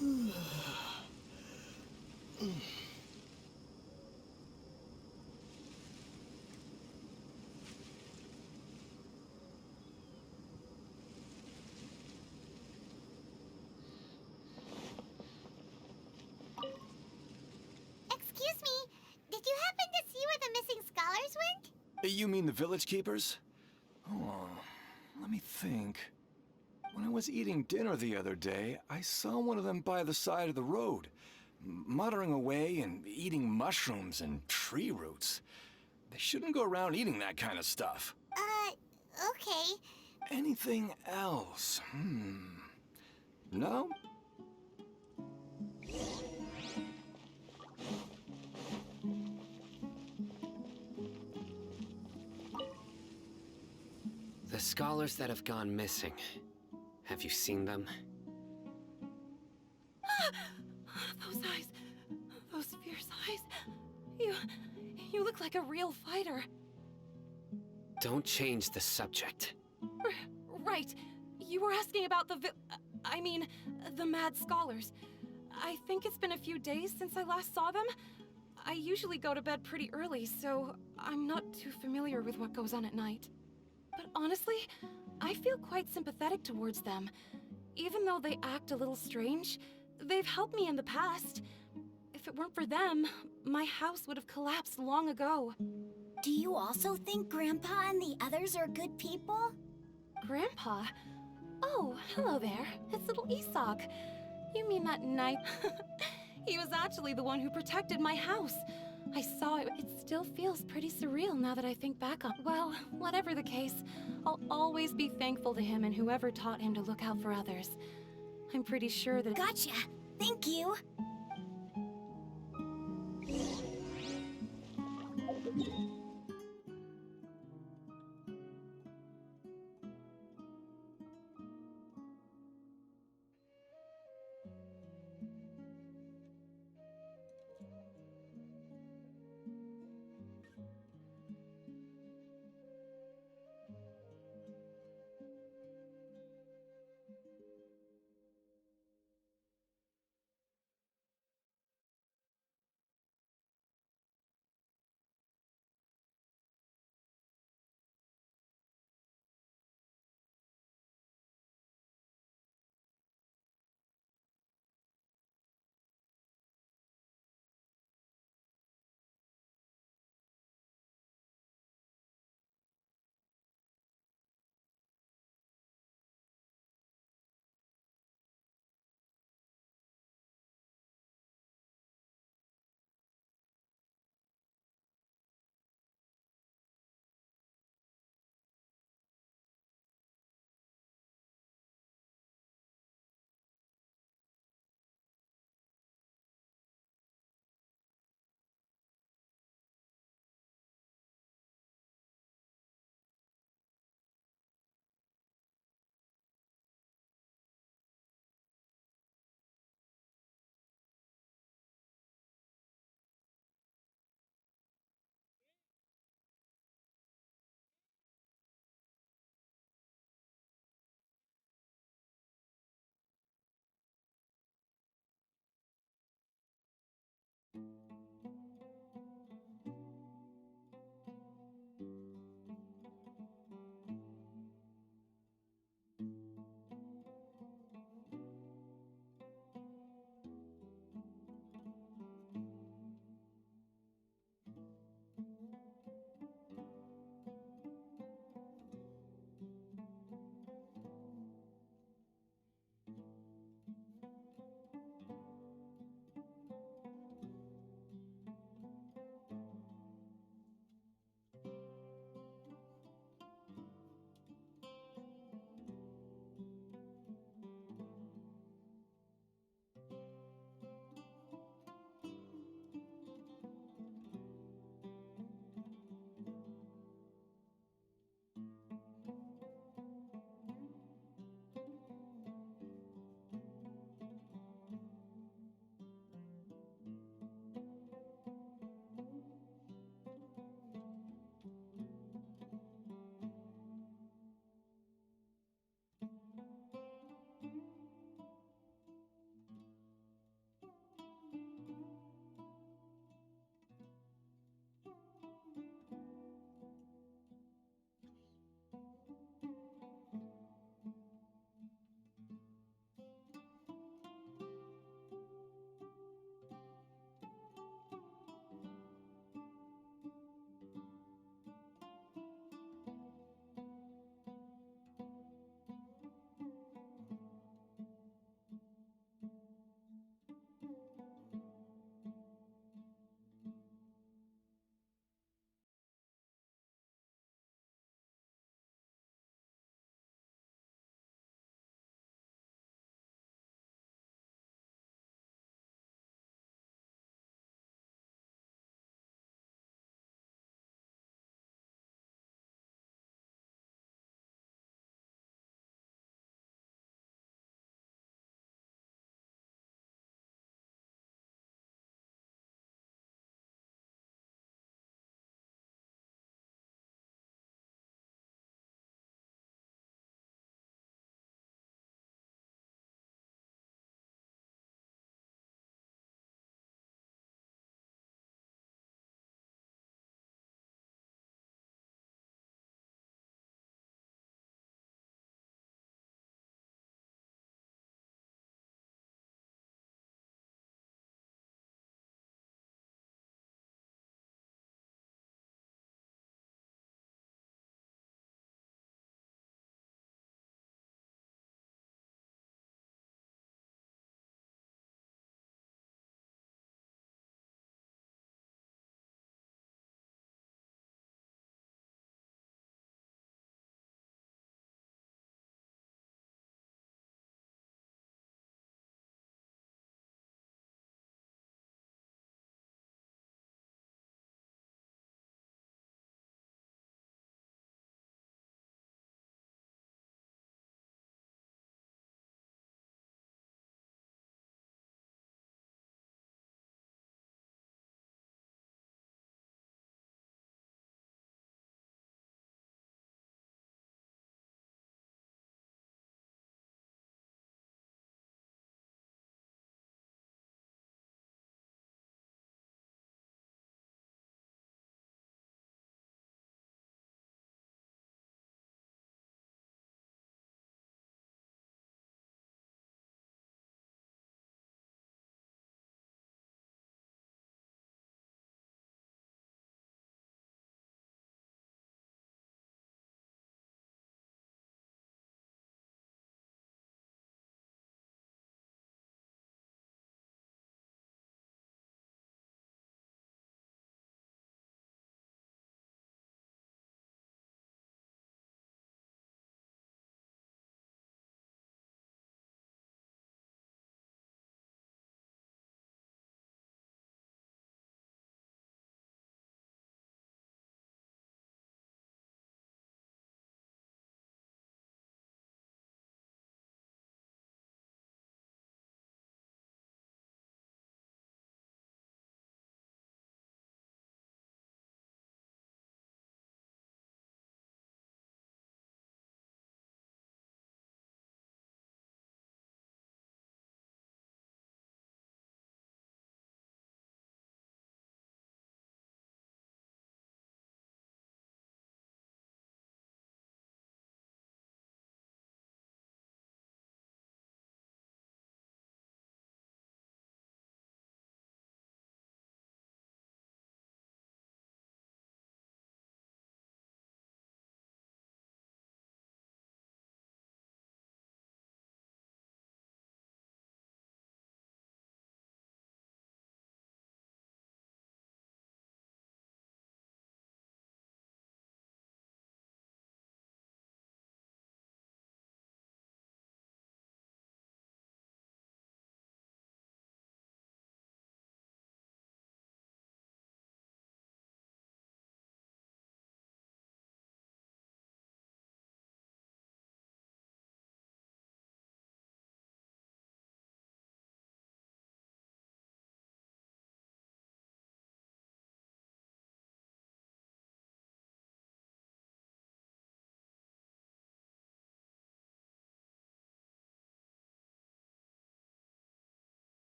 Excuse me, did you happen to see where the missing scholars went? You mean the village keepers? Oh, let me think. When I was eating dinner the other day, I saw one of them by the side of the road, muttering away and eating mushrooms and tree roots. They shouldn't go around eating that kind of stuff. Okay. Anything else? No? The scholars that have gone missing. Have you seen them? Those eyes. Those fierce eyes. You look like a real fighter. Don't change the subject. Right. You were asking about the mad scholars. I think it's been a few days since I last saw them. I usually go to bed pretty early, so I'm not too familiar with what goes on at night. But honestly, I feel quite sympathetic towards them. Even though they act a little strange, they've helped me in the past. If it weren't for them, my house would have collapsed long ago. Do you also think Grandpa and the others are good people? Grandpa? Oh, hello there. It's little Isak. You mean that night? He was actually the one who protected my house. I saw it. It still feels pretty surreal now that I think back on. Well, whatever the case, I'll always be thankful to him and whoever taught him to look out for others. I'm pretty sure that— Gotcha. Thank you.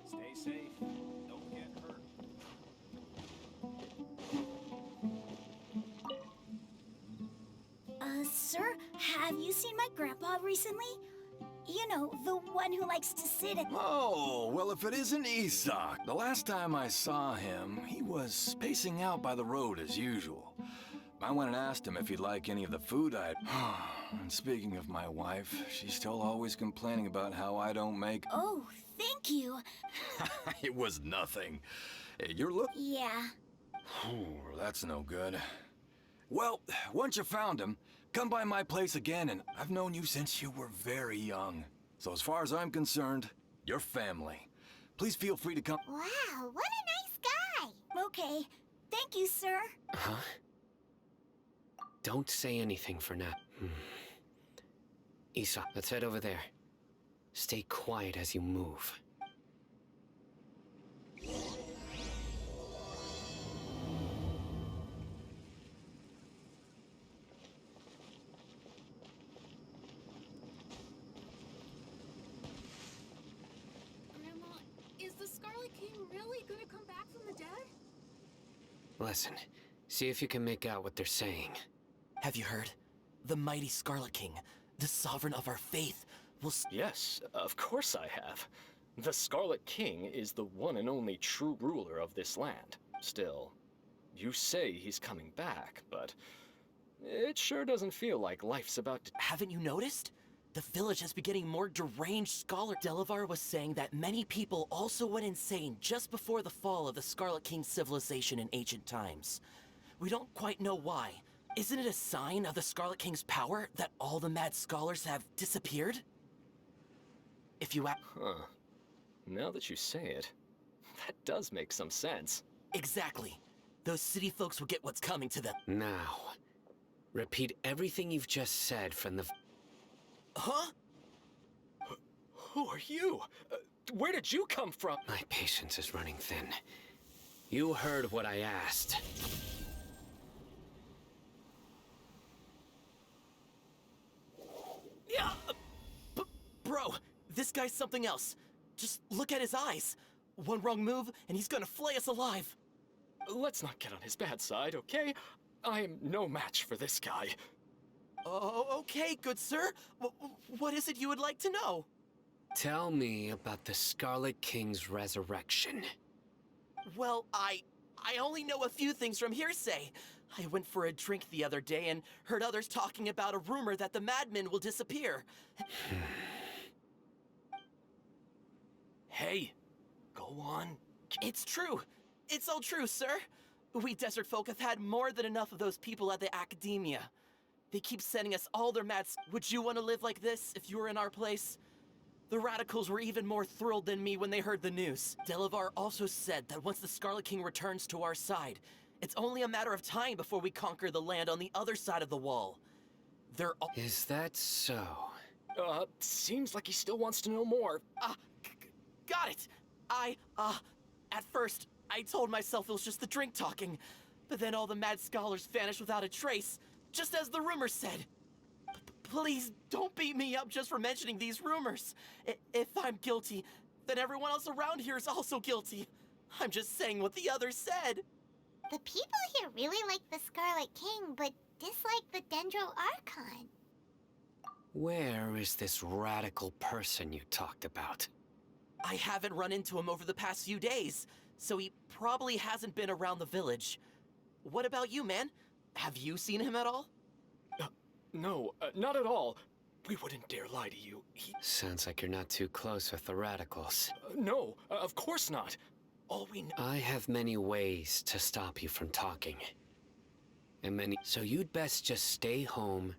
Stay safe. Don't get hurt. Sir, have you seen my grandpa recently? You know, the one who likes to sit at... Oh, well, if it isn't Isak. The last time I saw him, he was spacing out by the road as usual. I went and asked him if he'd like any of the food I'd... And speaking of my wife, she's still always complaining about how I don't make... Oh, thank you. It was nothing. Hey, you're look... Yeah. That's no good. Well, once you found him, come by my place again, and I've known you since you were very young. So as far as I'm concerned, you're family. Please feel free to come... Wow, what a nice guy. Okay, thank you, sir. Huh? Don't say anything for now. Isa, let's head over there. Stay quiet as you move. Grandma, is the Scarlet King really gonna come back from the dead? Listen, see if you can make out what they're saying. Have you heard? The mighty Scarlet King, the sovereign of our faith, will... Yes, of course I have. The Scarlet King is the one and only true ruler of this land. Still, you say he's coming back, but it sure doesn't feel like life's about to... Haven't you noticed? The village has been getting more deranged scholar. Delavar was saying that many people also went insane just before the fall of the Scarlet King's civilization in ancient times. We don't quite know why. Isn't it a sign of the Scarlet King's power that all the mad scholars have disappeared? If you Huh. Now that you say it, that does make some sense. Exactly. Those city folks will get what's coming to them. Now, repeat everything you've just said from the... Huh? Who are you? Where did you come from? My patience is running thin. You heard what I asked. Yeah, bro, this guy's something else. Just look at his eyes. One wrong move, and he's gonna flay us alive. Let's not get on his bad side, okay? I'm no match for this guy. Oh, okay, good sir. What is it you would like to know? Tell me about the Scarlet King's resurrection. Well, I only know a few things from hearsay. I went for a drink the other day and heard others talking about a rumor that the madmen will disappear. Hey, go on. It's true. It's all true, sir. We desert folk have had more than enough of those people at the academia. They keep sending us all their mads. Would you want to live like this if you were in our place? The radicals were even more thrilled than me when they heard the news. Delavar also said that once the Scarlet King returns to our side, it's only a matter of time before we conquer the land on the other side of the wall. They're all... Is that so? Seems like he still wants to know more. Got it! At first, I told myself it was just the drink talking, but then all the mad scholars vanished without a trace, just as the rumors said. Please, don't beat me up just for mentioning these rumors. If I'm guilty, then everyone else around here is also guilty. I'm just saying what the others said. The people here really like the Scarlet King, but dislike the Dendro Archon. Where is this radical person you talked about? I haven't run into him over the past few days, so he probably hasn't been around the village. What about you, man? Have you seen him at all? No, not at all. We wouldn't dare lie to you. Sounds like you're not too close with the radicals. No, of course not. All we know... I have many ways to stop you from talking. So you'd best just stay home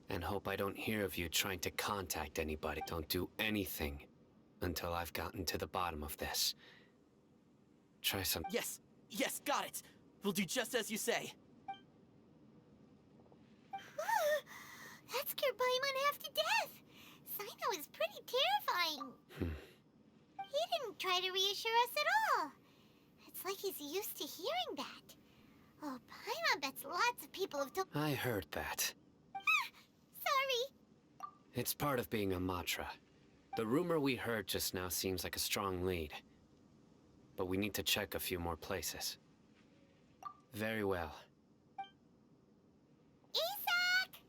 and hope I don't hear of you trying to contact anybody. Don't do anything until I've gotten to the bottom of this. Try some... Yes, got it. We'll do just as you say. That scared Paimon half to death. Sino is pretty terrifying. He didn't try to reassure us at all. It's like he's used to hearing that. Oh, Paimon bets lots of people have told— I heard that. Sorry. It's part of being a Matra. The rumor we heard just now seems like a strong lead. But we need to check a few more places. Very well. Isak!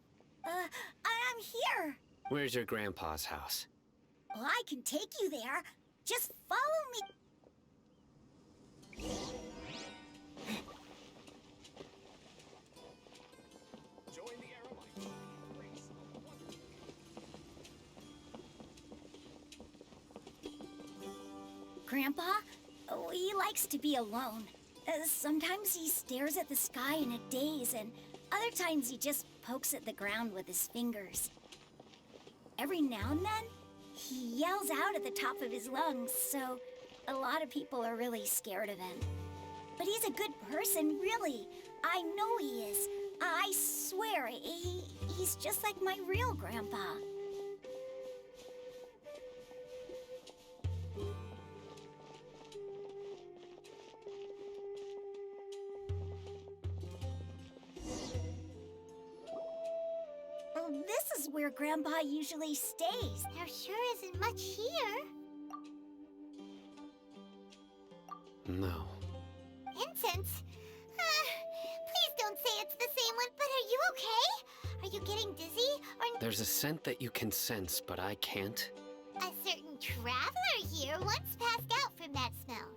I'm here. Where's your grandpa's house? Well, I can take you there. Just follow me. Grandpa, he likes to be alone. Sometimes he stares at the sky in a daze, and other times he just pokes at the ground with his fingers. Every now and then, he yells out at the top of his lungs, so a lot of people are really scared of him. But he's a good person, really. I know he is. I swear, he's just like my real grandpa. This is where Grandpa usually stays. There sure isn't much here. No. Incense? Please don't say it's the same one, but are you okay? Are you getting dizzy? Or There's a scent that you can sense, but I can't. a certain traveler here once passed out from that smell.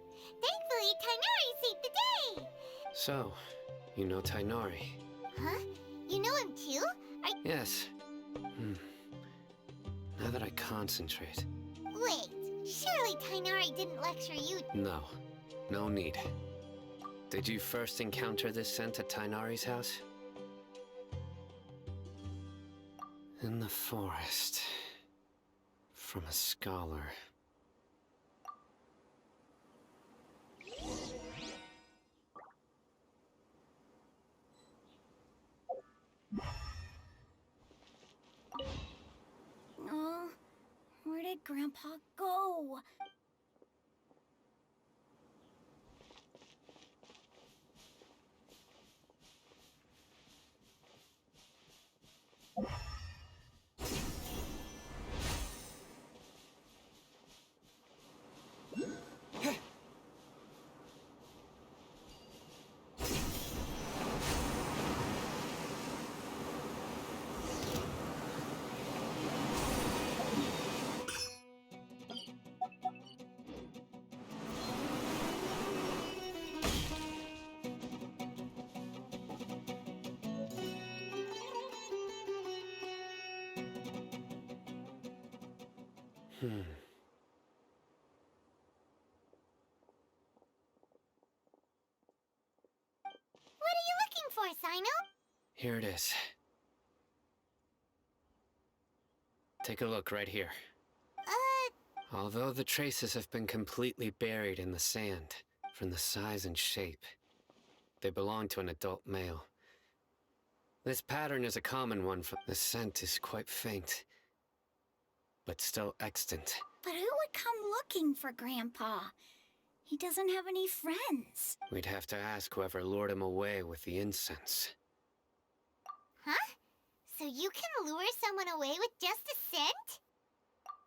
Thankfully, Tainari saved the day. So, you know Tainari? Huh? You know him too? Yes. Now that I concentrate. Wait, surely Tainari didn't lecture you. No. No need. Did you first encounter this scent at Tainari's house? In the forest. From a scholar. Oh, where did Grandpa go? What are you looking for, Sino? Here it is. Take a look right here. Although the traces have been completely buried in the sand, from the size and shape, they belong to an adult male. This pattern is a common one for— the scent is quite faint, but still extant. But who would come looking for Grandpa? He doesn't have any friends. We'd have to ask whoever lured him away with the incense. Huh? So you can lure someone away with just a scent?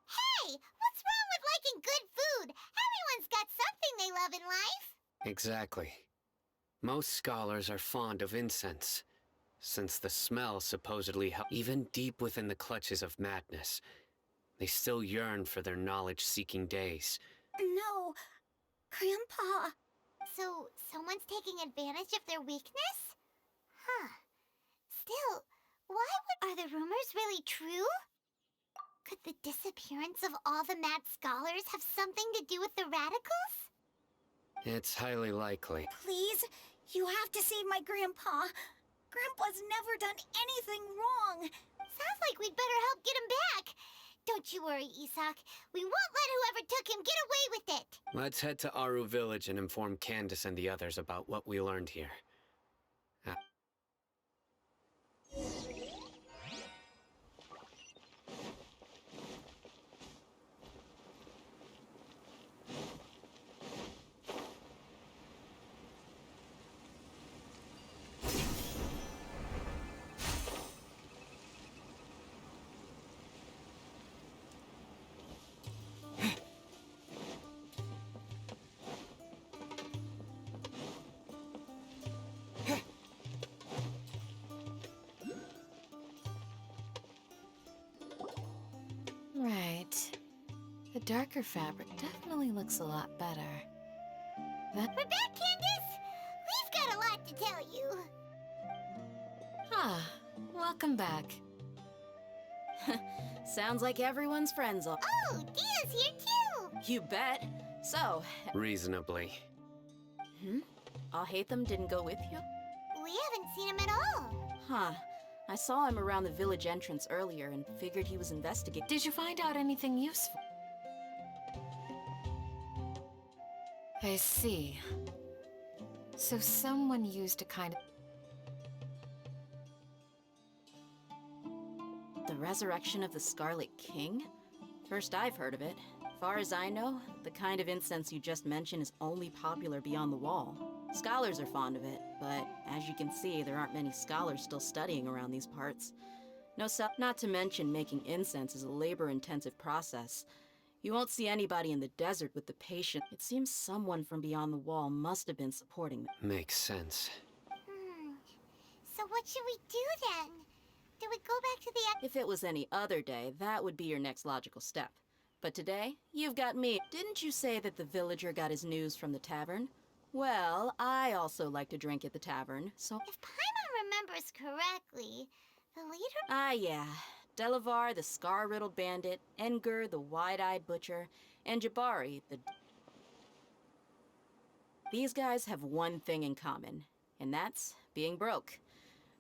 Hey, what's wrong with liking good food? Everyone's got something they love in life. Exactly. Most scholars are fond of incense, since the smell supposedly helps. Even deep within the clutches of madness, they still yearn for their knowledge-seeking days. No, Grandpa. So, someone's taking advantage of their weakness? Huh. Still, are the rumors really true? Could the disappearance of all the mad scholars have something to do with the radicals? It's highly likely. Please, you have to save my Grandpa. Grandpa's never done anything wrong. Sounds like we'd better help get him back. Don't you worry, Isak. We won't let whoever took him get away with it. Let's head to Aru Village and inform Candace and the others about what we learned here. darker fabric definitely looks a lot better. We're back, Candace! We've got a lot to tell you. Ah, welcome back. Sounds like everyone's friends all— Oh, Dia's here too! You bet. So, Reasonably. I'll hate them didn't go with you? We haven't seen him at all. Huh. I saw him around the village entrance earlier and figured he was investigating. Did you find out anything useful? I see. So someone used a kind of... The resurrection of the Scarlet King? First I've heard of it. Far as I know, the kind of incense you just mentioned is only popular beyond the wall. Scholars are fond of it, but as you can see, there aren't many scholars still studying around these parts. Not to mention making incense is a labor-intensive process. You won't see anybody in the desert with the patience. It seems someone from beyond the wall must have been supporting them. Makes sense. So what should we do then? Do we go back to the... If it was any other day, that would be your next logical step. But today, you've got me. Didn't you say that the villager got his news from the tavern? Well, I also like to drink at the tavern, so... If Paimon remembers correctly, the leader... Ah, yeah. Delavar, the scar-riddled bandit, Enger, the wide-eyed butcher, and Jabari, the... These guys have one thing in common, and that's being broke.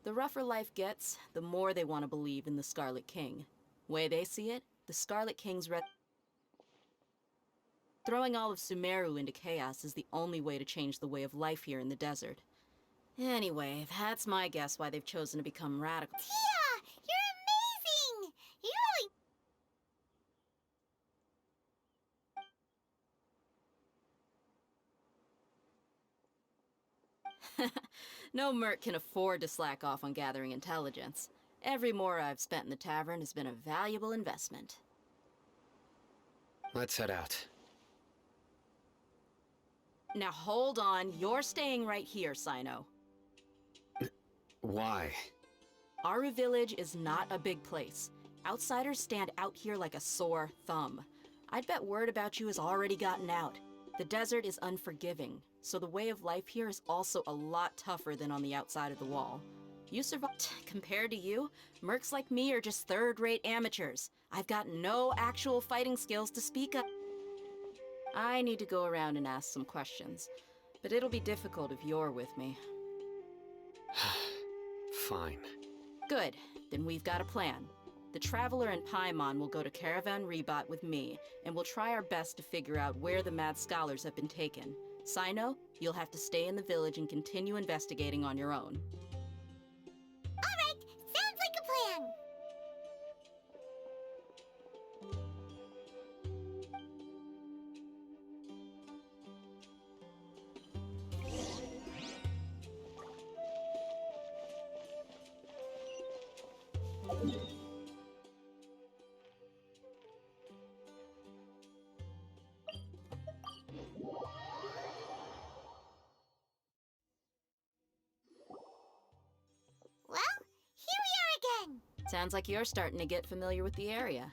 The rougher life gets, the more they want to believe in the Scarlet King. Way they see it, the Scarlet King's throwing all of Sumeru into chaos is the only way to change the way of life here in the desert. Anyway, that's my guess why they've chosen to become radical. Tia! You're amazing! You really... No merc can afford to slack off on gathering intelligence. Every more I've spent in the tavern has been a valuable investment. Let's head out. Now hold on, you're staying right here, Sino. Why? Aru Village is not a big place. Outsiders stand out here like a sore thumb. I'd bet word about you has already gotten out. The desert is unforgiving, so the way of life here is also a lot tougher than on the outside of the wall. You survived. Compared to you, mercs like me are just third-rate amateurs. I've got no actual fighting skills to speak of. I need to go around and ask some questions, but it'll be difficult if you're with me. Fine. Good. Then we've got a plan. The Traveler and Paimon will go to Caravan Rebot with me, and we'll try our best to figure out where the Mad Scholars have been taken. Sino, you'll have to stay in the village and continue investigating on your own. Alright, sounds like a plan! Well, here we are again! Sounds like you're starting to get familiar with the area.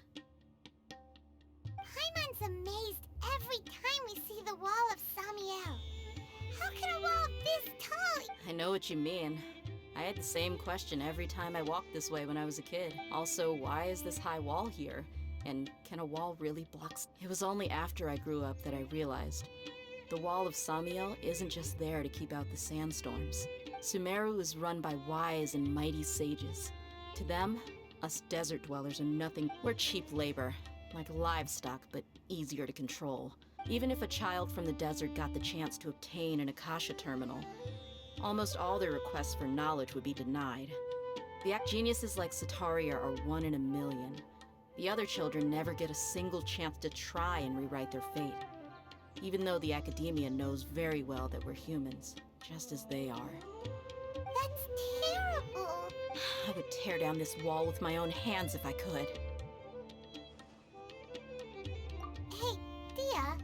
Paimon's amazed every time we see the wall of Samiel. How can a wall this tall... I know what you mean. I had the same question every time I walked this way when I was a kid. Also, why is this high wall here? And can a wall really block... It was only after I grew up that I realized. The wall of Samiel isn't just there to keep out the sandstorms. Sumeru is run by wise and mighty sages. To them, us desert dwellers are nothing. We're cheap labor, like livestock, but easier to control. Even if a child from the desert got the chance to obtain an Akasha terminal, almost all their requests for knowledge would be denied. The geniuses like Sataria are 1 in a million. The other children never get a single chance to try and rewrite their fate. Even though the academia knows very well that we're humans, just as they are. That's terrible! I would tear down this wall with my own hands if I could. Hey, Thea.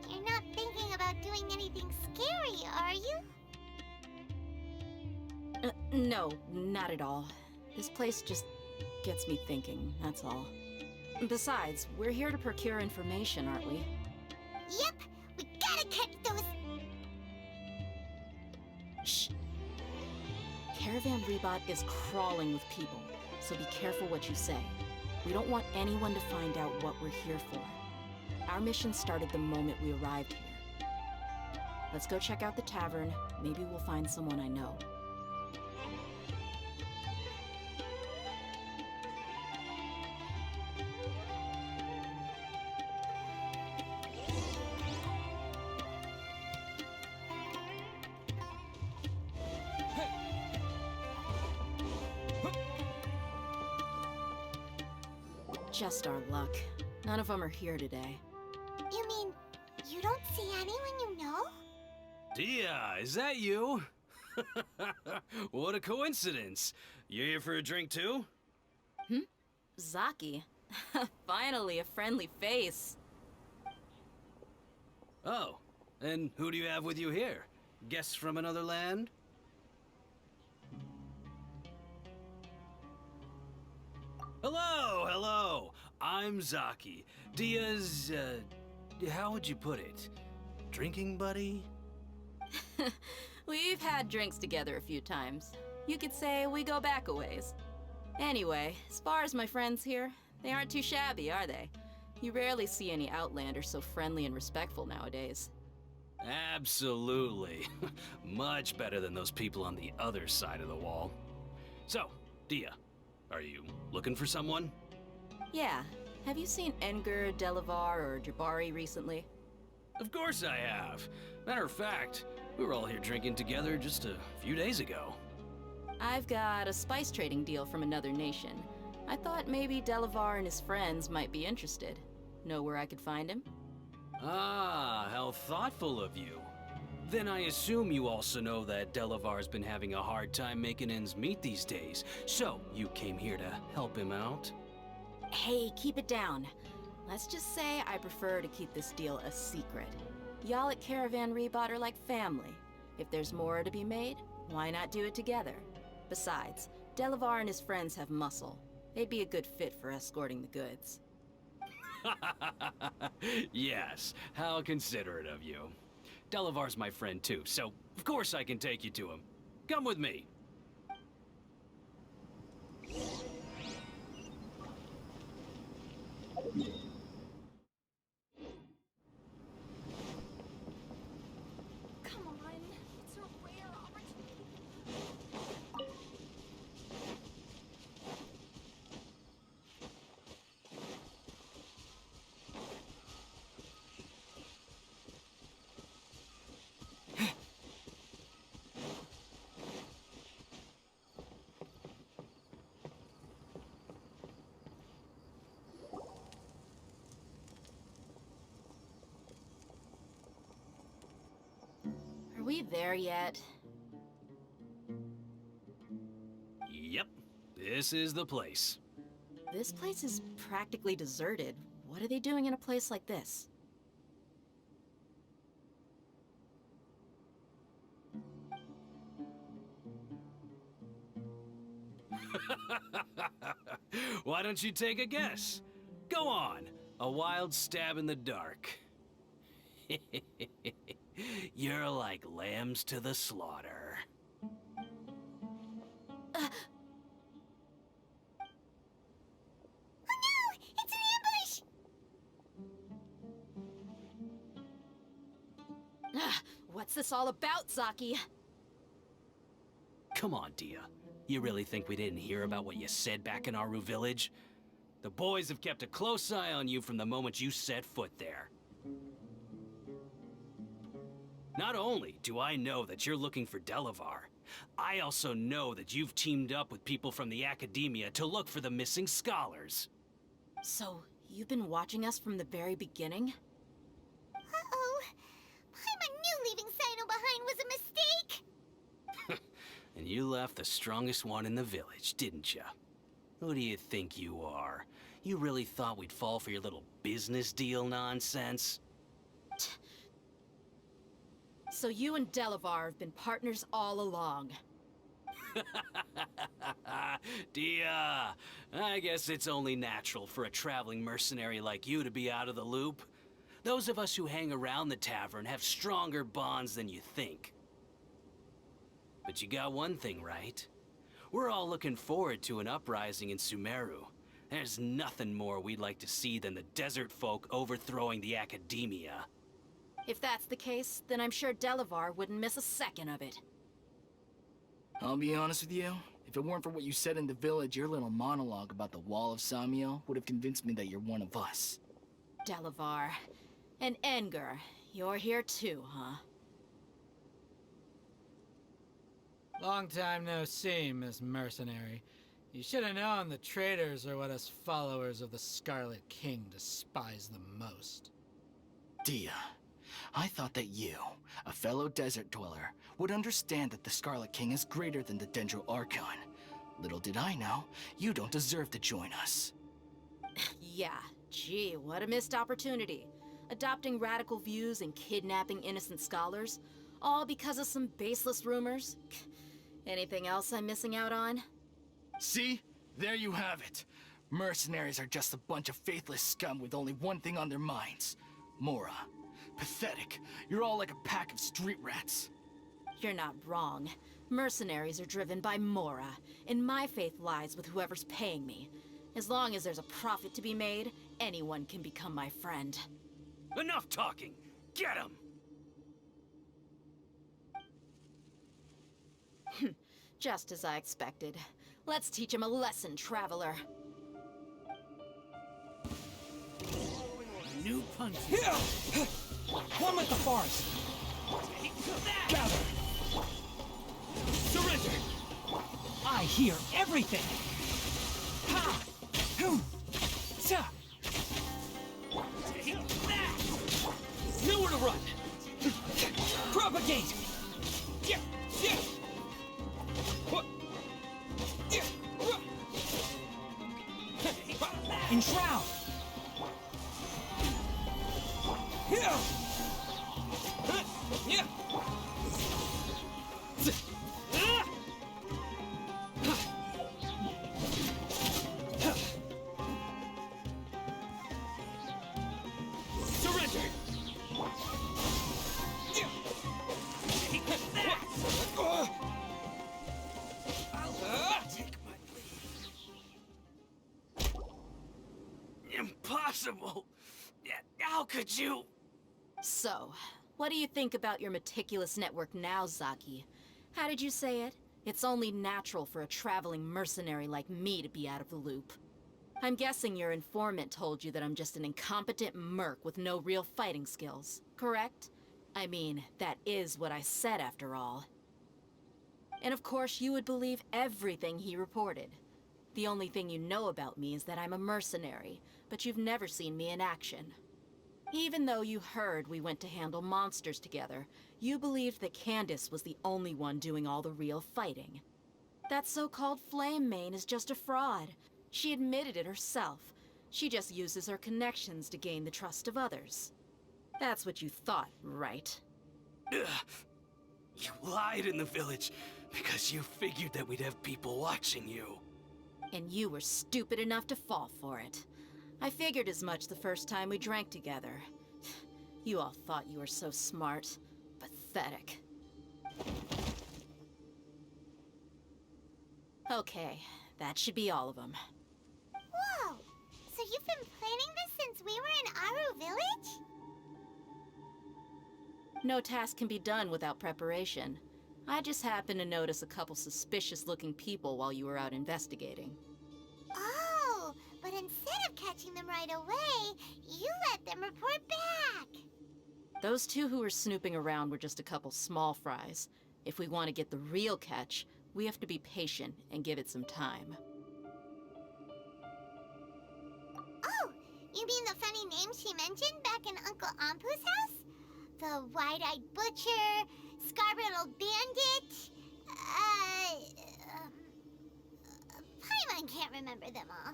You're not thinking about doing anything scary, are you? No, not at all. This place just gets me thinking, that's all. Besides, we're here to procure information, aren't we? Yep, we gotta catch those. Shh. Caravan Rebot is crawling with people, so be careful what you say. We don't want anyone to find out what we're here for. Our mission started the moment we arrived here. Let's go check out the tavern. Maybe we'll find someone I know. Just our luck. None of them are here today. You mean, you don't see anyone you know? Dia, is that you? What a coincidence. You here for a drink too? Zaki. Finally, a friendly face. Oh, and who do you have with you here? Guests from another land? Hello, hello. I'm Zaki. Dia's, how would you put it? Drinking buddy? We've had drinks together a few times. You could say we go back a ways. Anyway, as far as my friends here, they aren't too shabby, are they? You rarely see any Outlanders so friendly and respectful nowadays. Absolutely. Much better than those people on the other side of the wall. So, Dia, are you looking for someone? Yeah. Have you seen Enger, Delavar, or Jabari recently? Of course I have. Matter of fact, we were all here drinking together just a few days ago. I've got a spice trading deal from another nation. I thought maybe Delavar and his friends might be interested. Know where I could find him? Ah, how thoughtful of you. Then I assume you also know that Delavar's been having a hard time making ends meet these days. So, you came here to help him out? Hey, keep it down. Let's just say I prefer to keep this deal a secret. Y'all at Caravan Rebot are like family. If there's more to be made, why not do it together? Besides, Delavar and his friends have muscle. They'd be a good fit for escorting the goods. Yes, how considerate of you. Delavar's my friend too, so of course I can take you to him. Come with me. Come on, it's a rare opportunity. Are we there yet? Yep, this is the place. This place is practically deserted. What are they doing in a place like this? Why don't you take a guess? Go on, a wild stab in the dark. You're like lambs to the slaughter. Oh no! It's an ambush! What's this all about, Zaki? Come on, Dia. You really think we didn't hear about what you said back in Aru village? The boys have kept a close eye on you from the moment you set foot there. Not only do I know that you're looking for Delavar, I also know that you've teamed up with people from the Academia to look for the missing scholars. So, you've been watching us from the very beginning? Uh-oh. I knew leaving Sino behind was a mistake! And you left the strongest one in the village, didn't you? Who do you think you are? You really thought we'd fall for your little business deal nonsense? So you and Delavar have been partners all along. Dia, I guess it's only natural for a traveling mercenary like you to be out of the loop. Those of us who hang around the tavern have stronger bonds than you think. But you got one thing right. We're all looking forward to an uprising in Sumeru. There's nothing more we'd like to see than the desert folk overthrowing the academia. If that's the case, then I'm sure Delavar wouldn't miss a second of it. I'll be honest with you. If it weren't for what you said in the village, your little monologue about the Wall of Samiel would have convinced me that you're one of us. Delavar. And Enger, you're here too, huh? Long time no see, Miss Mercenary. You should have known the traitors are what us followers of the Scarlet King despise the most. Dia, I thought that you, a fellow desert dweller, would understand that the Scarlet King is greater than the Dendro Archon. Little did I know, you don't deserve to join us. Yeah, gee, what a missed opportunity. Adopting radical views and kidnapping innocent scholars, all because of some baseless rumors. Anything else I'm missing out on? See? There you have it. Mercenaries are just a bunch of faithless scum with only one thing on their minds. Mora. Pathetic. You're all like a pack of street rats. You're not wrong. Mercenaries are driven by Mora, and my faith lies with whoever's paying me. As long as there's a profit to be made, anyone can become my friend. Enough talking! Get him! Just as I expected. Let's teach him a lesson, traveler. New punch. Come at the forest. Gather. Surrender. I hear everything. Ha! Hoo! Sa! Nowhere to run. Propagate. Yeah. Yeah. Enshroud! Yeah! Yeah! Surrender! Take my leave. Impossible! How could you? So, what do you think about your meticulous network now, Zaki? How did you say it? It's only natural for a traveling mercenary like me to be out of the loop. I'm guessing your informant told you that I'm just an incompetent merc with no real fighting skills, correct? I mean, that is what I said after all. And of course, you would believe everything he reported. The only thing you know about me is that I'm a mercenary, but you've never seen me in action. Even though you heard we went to handle monsters together, you believed that Candace was the only one doing all the real fighting. That so-called Flame Mane is just a fraud. She admitted it herself. She just uses her connections to gain the trust of others. That's what you thought, right? You lied in the village because you figured that we'd have people watching you. And you were stupid enough to fall for it. I figured as much the first time we drank together. You all thought you were so smart. Pathetic. Okay, that should be all of them. Whoa! So you've been planning this since we were in Aru Village? No task can be done without preparation. I just happened to notice a couple suspicious-looking people while you were out investigating. Oh, but instead of catching them right away, you let them report back. Those two who were snooping around were just a couple small fries. If we want to get the real catch, we have to be patient and give it some time. Oh, you mean the funny name she mentioned back in Uncle Ampu's house? The wide-eyed butcher, scar-riddled bandit, Paimon can't remember them all.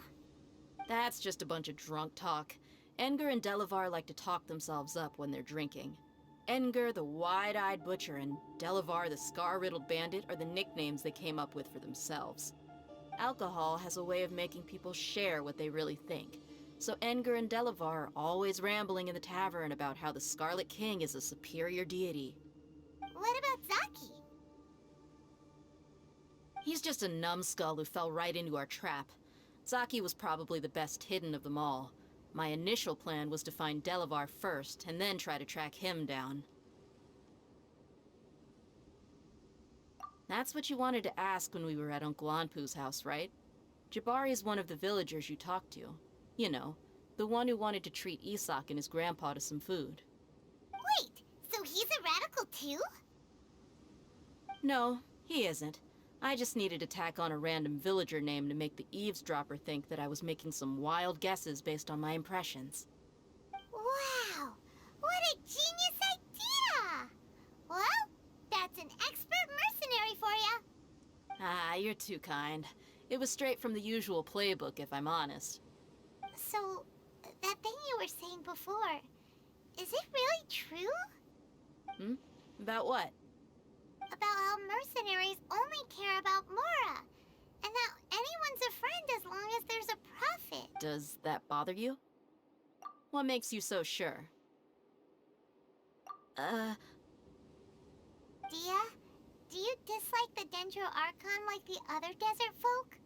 That's just a bunch of drunk talk. Enger and Delavar like to talk themselves up when they're drinking. Enger the Wide-Eyed Butcher and Delavar the Scar-Riddled Bandit are the nicknames they came up with for themselves. Alcohol has a way of making people share what they really think. So Enger and Delavar are always rambling in the tavern about how the Scarlet King is a superior deity. What about Zaki? He's just a numbskull who fell right into our trap. Zaki was probably the best hidden of them all. My initial plan was to find Delavar first, and then try to track him down. That's what you wanted to ask when we were at Uncle Anpu's house, right? Jabari is one of the villagers you talked to. You know, the one who wanted to treat Isak and his grandpa to some food. Wait, so he's a radical too? No, he isn't. I just needed to tack on a random villager name to make the eavesdropper think that I was making some wild guesses based on my impressions. Wow, what a genius idea! Well, that's an expert mercenary for ya. Ah, you're too kind. It was straight from the usual playbook, if I'm honest. So, that thing you were saying before, is it really true? About what? About how mercenaries only care about Mora, and that anyone's a friend as long as there's a profit. Does that bother you? What makes you so sure? Dia, do you dislike the Dendro Archon like the other desert folk?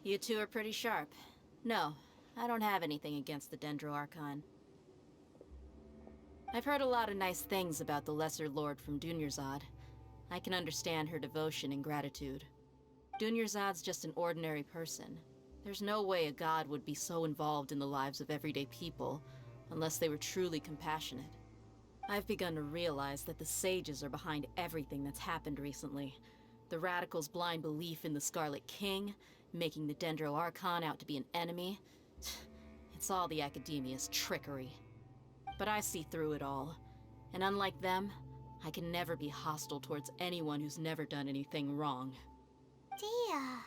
You two are pretty sharp. No, I don't have anything against the Dendro Archon. I've heard a lot of nice things about the Lesser Lord from Dunyarzad. I can understand her devotion and gratitude. Dunyarzad's just an ordinary person. There's no way a god would be so involved in the lives of everyday people, unless they were truly compassionate. I've begun to realize that the sages are behind everything that's happened recently. The Radicals' blind belief in the Scarlet King, making the Dendro Archon out to be an enemy. It's all the Academia's trickery. But I see through it all. And unlike them, I can never be hostile towards anyone who's never done anything wrong. Dia.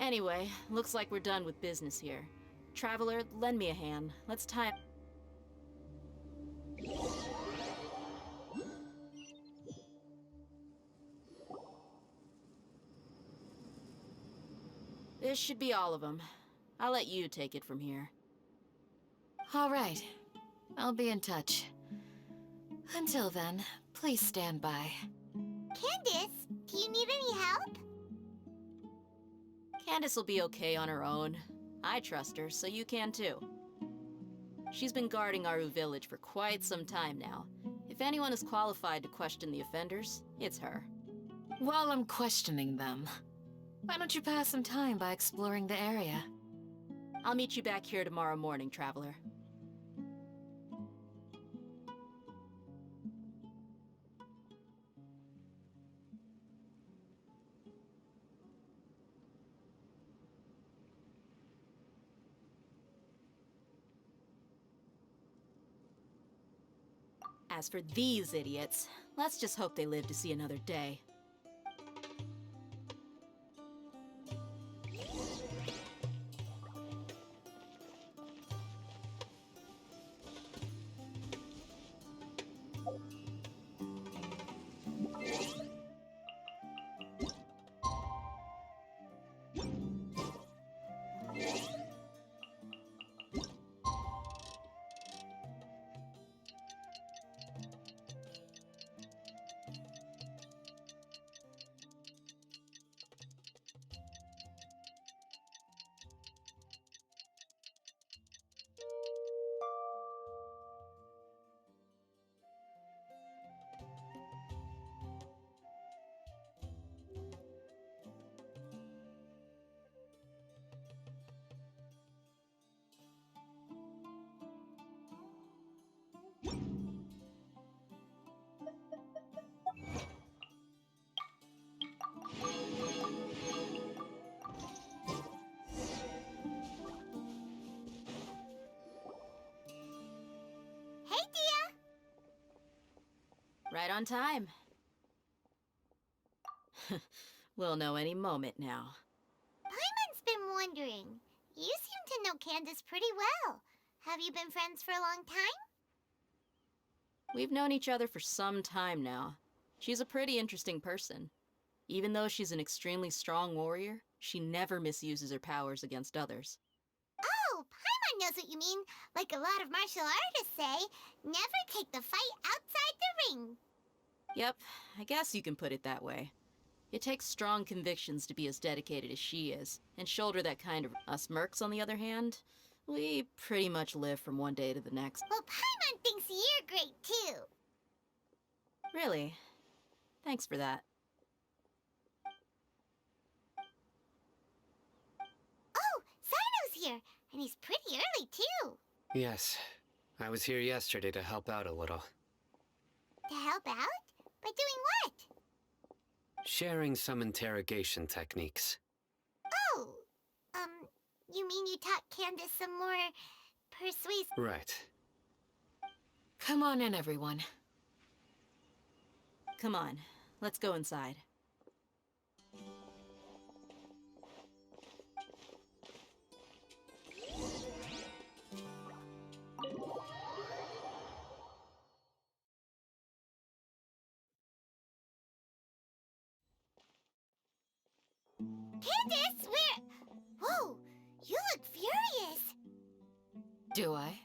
Anyway, looks like we're done with business here. Traveler, lend me a hand. Let's tie... This should be all of them. I'll let you take it from here. All right. I'll be in touch. Until then, please stand by. Candace, do you need any help? Candace will be okay on her own. I trust her, so you can too. She's been guarding Aru village for quite some time now. If anyone is qualified to question the offenders, it's her. While I'm questioning them, why don't you pass some time by exploring the area? I'll meet you back here tomorrow morning, Traveler. As for these idiots, let's just hope they live to see another day. Hey, Dia! Right on time. We'll know any moment now. Paimon's been wondering. You seem to know Candace pretty well. Have you been friends for a long time? We've known each other for some time now. She's a pretty interesting person. Even though she's an extremely strong warrior, she never misuses her powers against others. Oh, Paimon knows what you mean. Like a lot of martial artists say, never take the fight outside the ring. Yep, I guess you can put it that way. It takes strong convictions to be as dedicated as she is, and shoulder that kind of... Us mercs, on the other hand, we pretty much live from one day to the next. Well, Paimon thinks you're great too. Really? Thanks for that. Oh, Sino's here, and he's pretty early too. Yes, I was here yesterday to help out a little. To help out? By doing what? Sharing some interrogation techniques. Oh, you mean you taught Candace some more persuasive... Right. Come on in, everyone. Come on, let's go inside. Candace, where... Whoa, you look furious. Do I?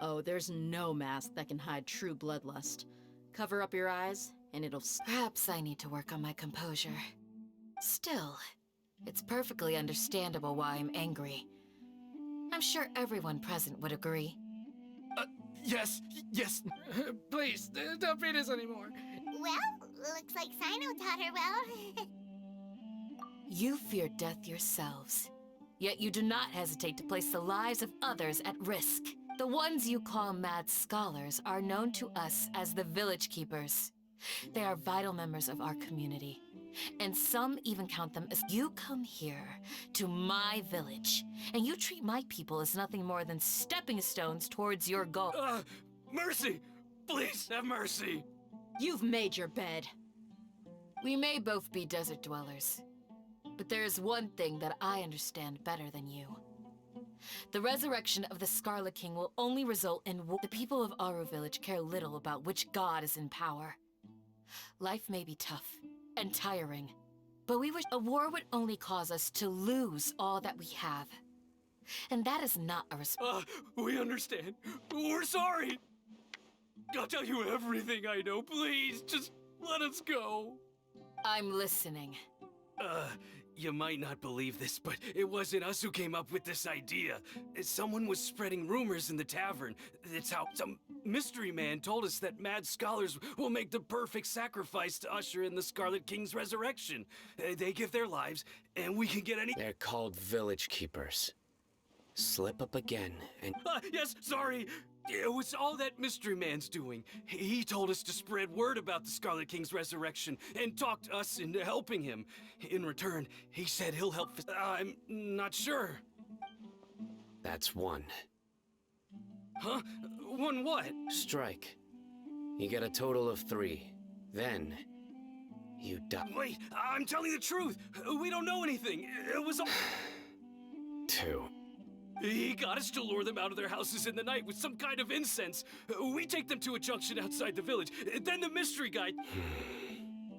Oh, there's no mask that can hide true bloodlust. Cover up your eyes, and it'll... Perhaps I need to work on my composure. Still, it's perfectly understandable why I'm angry. I'm sure everyone present would agree. Yes. Please, don't beat us anymore. Well, looks like Sino taught her well. You fear death yourselves, yet you do not hesitate to place the lives of others at risk. The ones you call mad scholars are known to us as the Village Keepers. They are vital members of our community, and some even count them as... You come here to my village, and you treat my people as nothing more than stepping stones towards your goal. Mercy! Please, have mercy! You've made your bed. We may both be desert dwellers, but there is one thing that I understand better than you. The resurrection of the Scarlet King will only result in war. The people of Aru Village care little about which god is in power. Life may be tough and tiring, but we wish a war would only cause us to lose all that we have. And that is not a We understand. We're sorry! I'll tell you everything I know, please. Just let us go. I'm listening. You might not believe this, but it wasn't us who came up with this idea. Someone was spreading rumors in the tavern. It's how some mystery man told us that mad scholars will make the perfect sacrifice to usher in the Scarlet King's resurrection. They give their lives, and we can get any... They're called Village Keepers. Slip up again, and... Yes, sorry! It was all that mystery man's doing. He told us to spread word about the Scarlet King's resurrection and talked us into helping him. In return, he said he'll help... I'm not sure. That's one. Huh? One what? Strike. You get a total of 3. Then, you die. Wait, I'm telling the truth! We don't know anything. It was all... 2. He got us to lure them out of their houses in the night with some kind of incense. We take them to a junction outside the village. Then the mystery guy...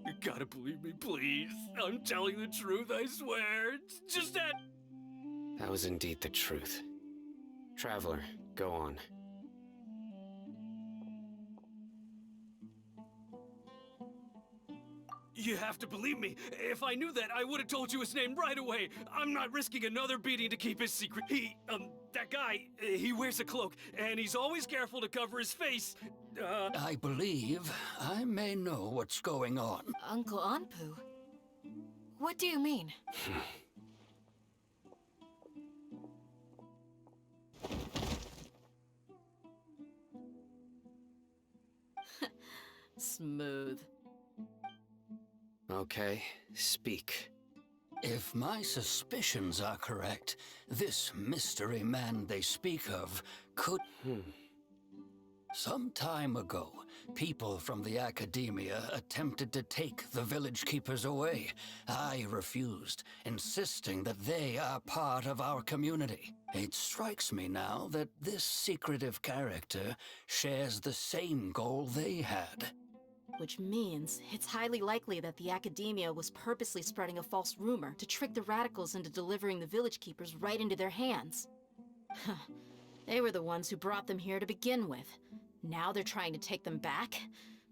You gotta believe me, please. I'm telling the truth, I swear. It's just that... That was indeed the truth. Traveler, go on. You have to believe me. If I knew that, I would have told you his name right away. I'm not risking another beating to keep his secret. That guy, he wears a cloak, and he's always careful to cover his face. I believe I may know what's going on. Uncle Anpu? What do you mean? Smooth. Okay, speak. If my suspicions are correct, this mystery man they speak of could... Some time ago, people from the Academia attempted to take the village keepers away. I refused, insisting that they are part of our community. It strikes me now that this secretive character shares the same goal they had. Which means it's highly likely that the Academia was purposely spreading a false rumor to trick the radicals into delivering the village keepers right into their hands. They were the ones who brought them here to begin with. Now they're trying to take them back?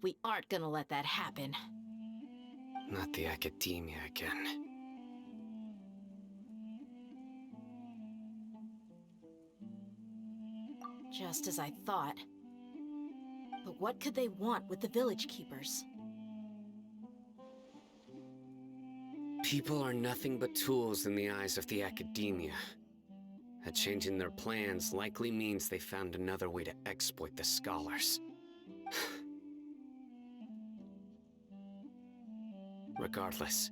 We aren't gonna let that happen. Not the Academia again. Just as I thought. But what could they want with the village keepers? People are nothing but tools in the eyes of the Academia. A change in their plans likely means they found another way to exploit the scholars. Regardless,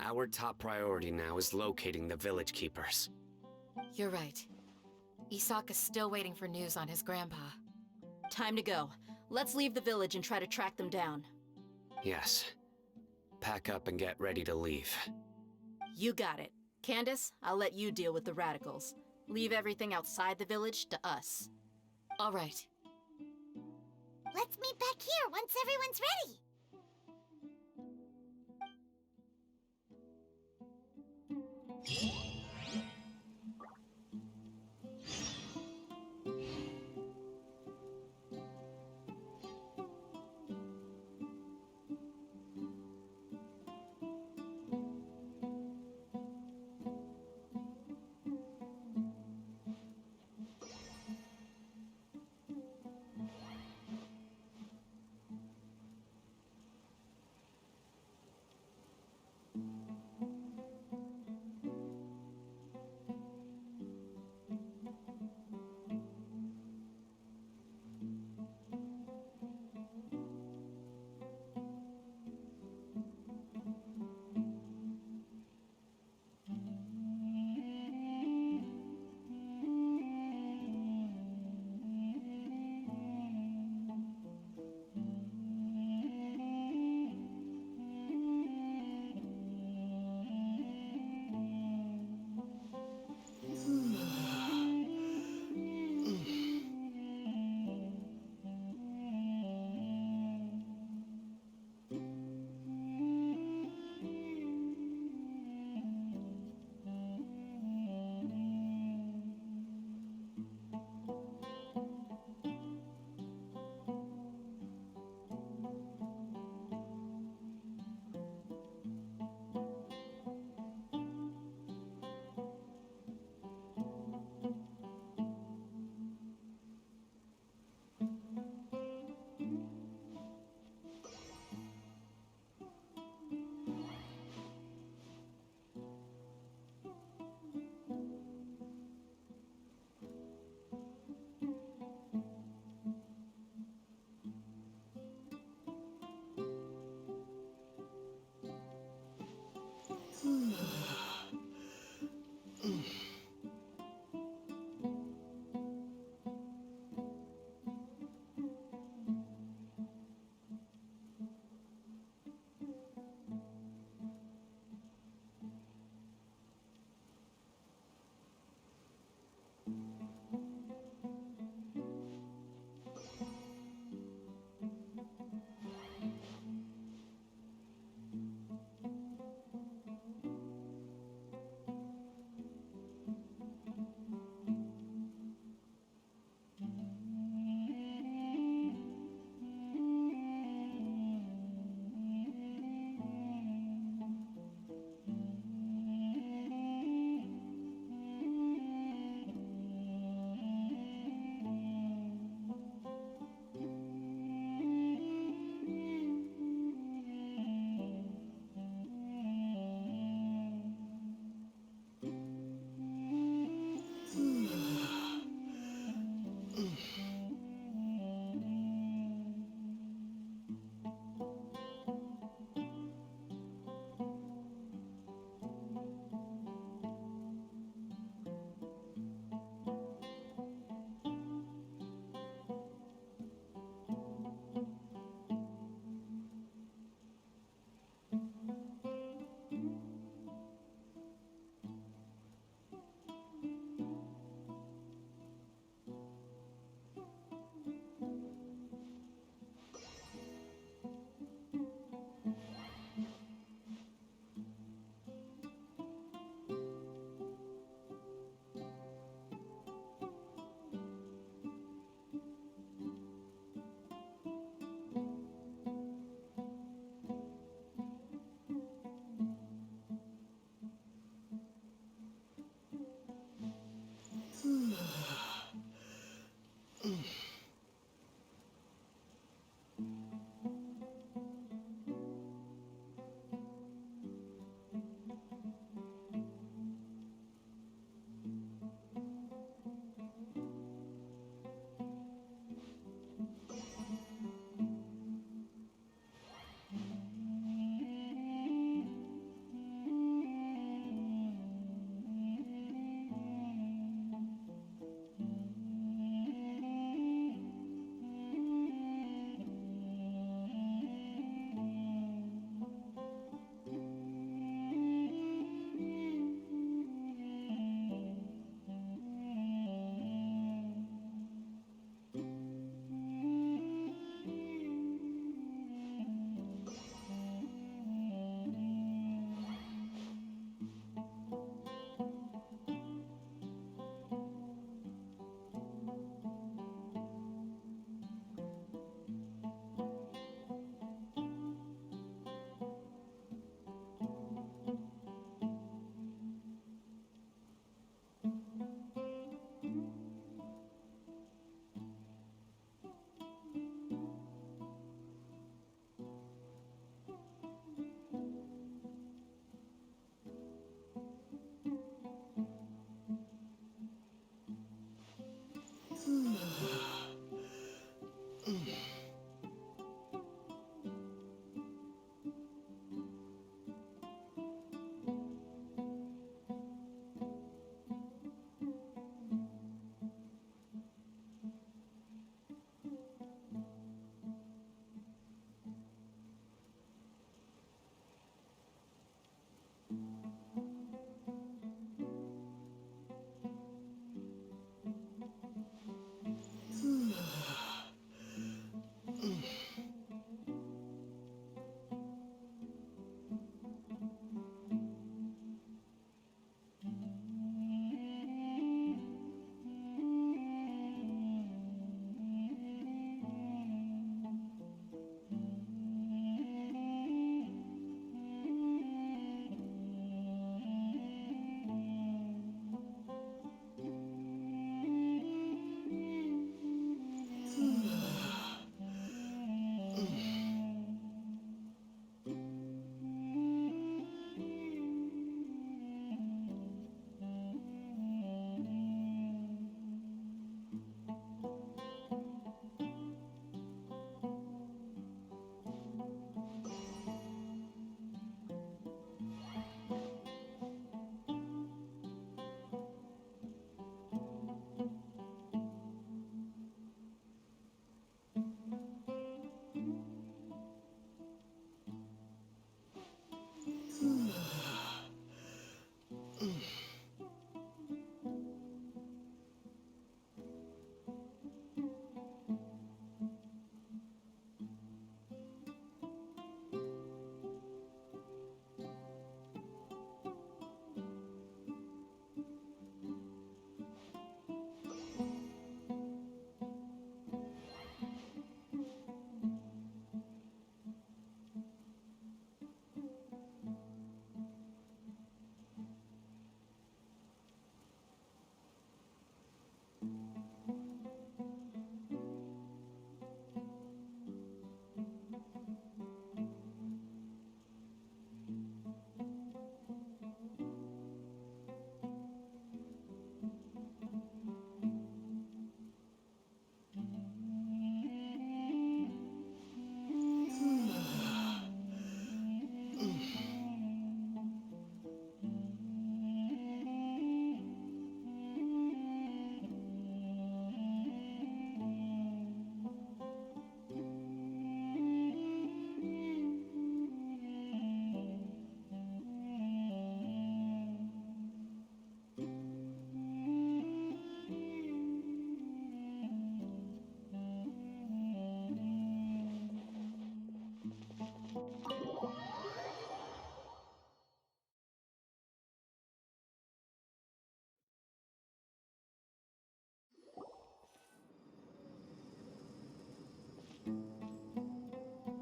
our top priority now is locating the village keepers. You're right. Isak is still waiting for news on his grandpa. Time to go. Let's leave the village and try to track them down. Yes. Pack up and get ready to leave. You got it. Candace, I'll let you deal with the radicals. Leave everything outside the village to us. All right. Let's meet back here once everyone's ready.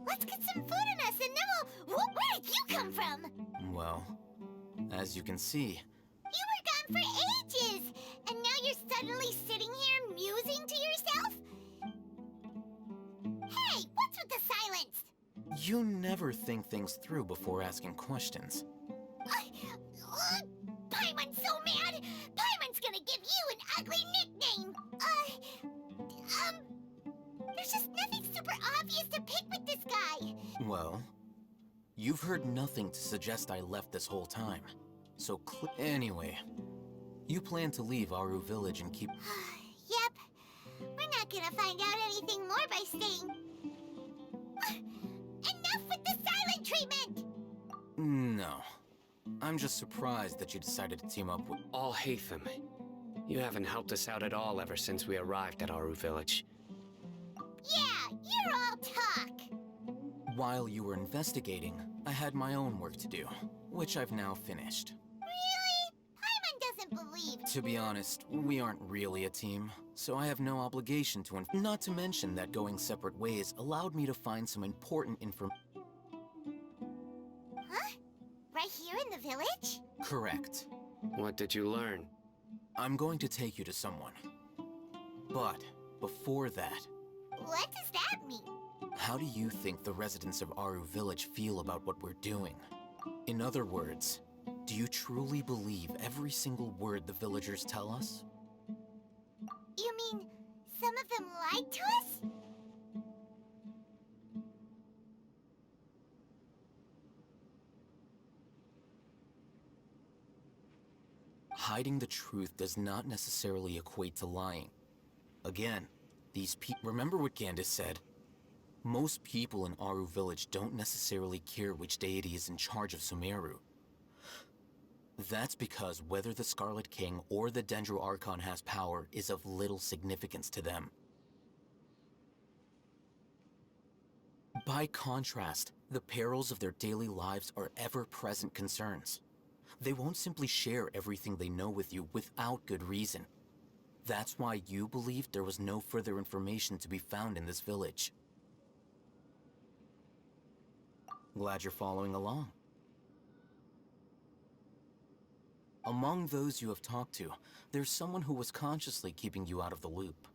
Let's get some food in us and then we'll... Where did you come from? Well, as you can see, You were gone for ages! And now you're suddenly sitting here musing to yourself? Hey, what's with the silence? you never think things through before asking questions. Paimon's so mad! Paimon's gonna give you an ugly nickname! There's just nothing super obvious to pick with this guy! Well, you've heard nothing to suggest I left this whole time. So anyway, you plan to leave Aru Village and keep... Yep. We're not gonna find out anything more by staying... Enough with the silent treatment! No. I'm just surprised that you decided to team up with... Alhaitham, you haven't helped us out at all ever since we arrived at Aru Village. Yeah, you're all talk! While you were investigating, I had my own work to do, which I've now finished. Really? Paimon doesn't believe... To be honest, we aren't really a team, so I have no obligation to... Not to mention that going separate ways allowed me to find some important information. Huh? Right here in the village? Correct. What did you learn? I'm going to take you to someone. But, before that... What does that mean? How do you think the residents of Aru Village feel about what we're doing? In other words, do you truly believe every single word the villagers tell us? You mean, some of them lied to us? Hiding the truth does not necessarily equate to lying. Again, these people... Remember what Gandis said? Most people in Aru Village don't necessarily care which deity is in charge of Sumeru. That's because whether the Scarlet King or the Dendro Archon has power is of little significance to them. By contrast, the perils of their daily lives are ever-present concerns. They won't simply share everything they know with you without good reason. That's why you believed there was no further information to be found in this village. Glad you're following along. Among those you have talked to, there's someone who was consciously keeping you out of the loop.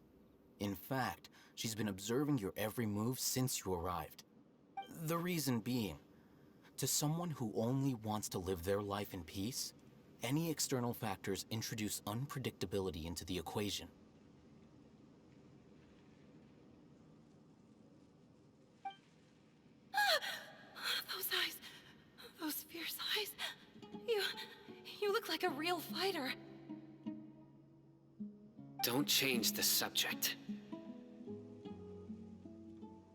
In fact, she's been observing your every move since you arrived. The reason being, to someone who only wants to live their life in peace, any external factors introduce unpredictability into the equation. Those eyes. Those fierce eyes. You look like a real fighter. Don't change the subject.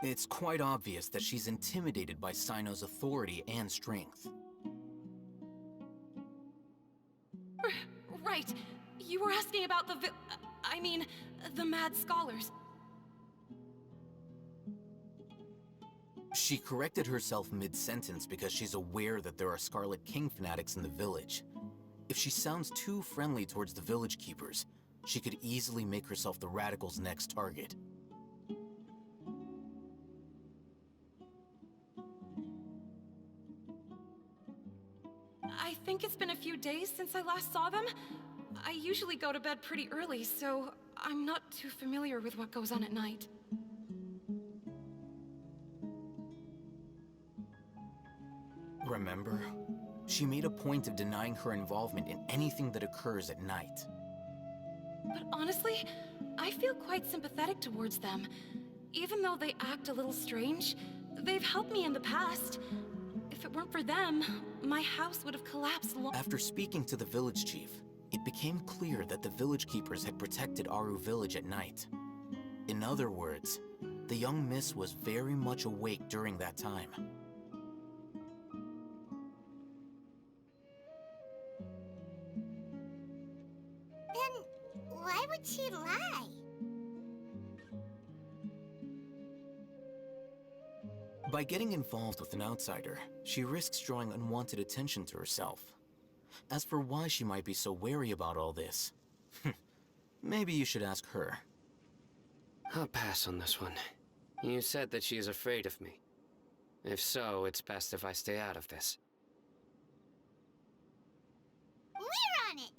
It's quite obvious that she's intimidated by Sino's authority and strength. Right. You were asking about the Mad Scholars. She corrected herself mid-sentence because she's aware that there are Scarlet King fanatics in the village. If she sounds too friendly towards the village keepers, she could easily make herself the Radicals' next target. I think it's been a few days since I last saw them. I usually go to bed pretty early, so I'm not too familiar with what goes on at night. Remember? She made a point of denying her involvement in anything that occurs at night. But honestly, I feel quite sympathetic towards them. Even though they act a little strange, they've helped me in the past. If it weren't for them, my house would have collapsed long... After speaking to the village chief, it became clear that the village keepers had protected Aru Village at night. In other words, the young miss was very much awake during that time. Then, why would she lie? By getting involved with an outsider, she risks drawing unwanted attention to herself. As for why she might be so wary about all this, maybe you should ask her. I'll pass on this one. You said that she is afraid of me. If so, it's best if I stay out of this. We're on it!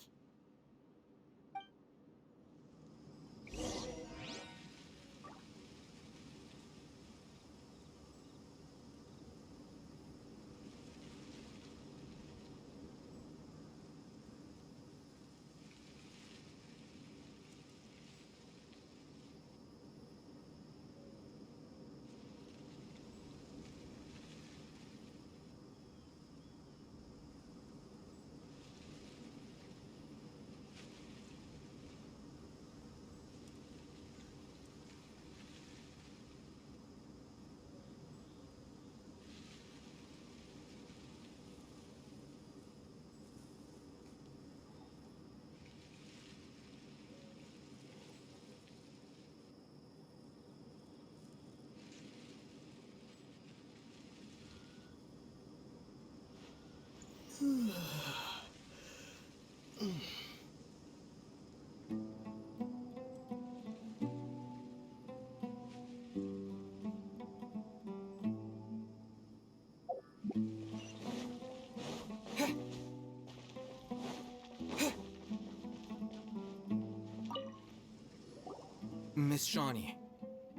Miss Shawnee,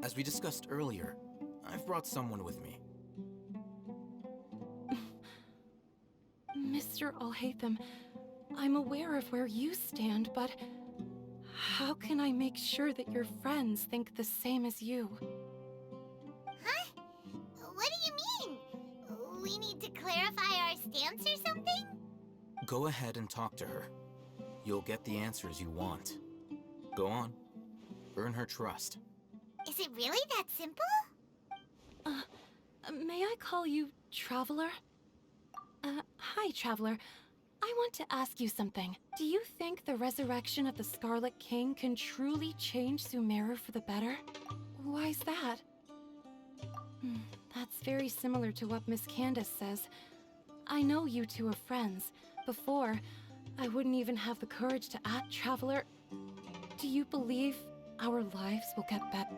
as we discussed earlier, I've brought someone with me. Mr. Alhaitham, I'm aware of where you stand, but how can I make sure that your friends think the same as you? Huh? What do you mean? We need to clarify our stance or something? Go ahead and talk to her. You'll get the answers you want. Go on. Earn her trust. Is it really that simple? May I call you Traveler? Hi, Traveler. I want to ask you something. Do you think the resurrection of the Scarlet King can truly change Sumeru for the better? Why's that? That's very similar to what Miss Candace says. I know you two are friends. Before, I wouldn't even have the courage to ask Traveler. Do you believe our lives will get better?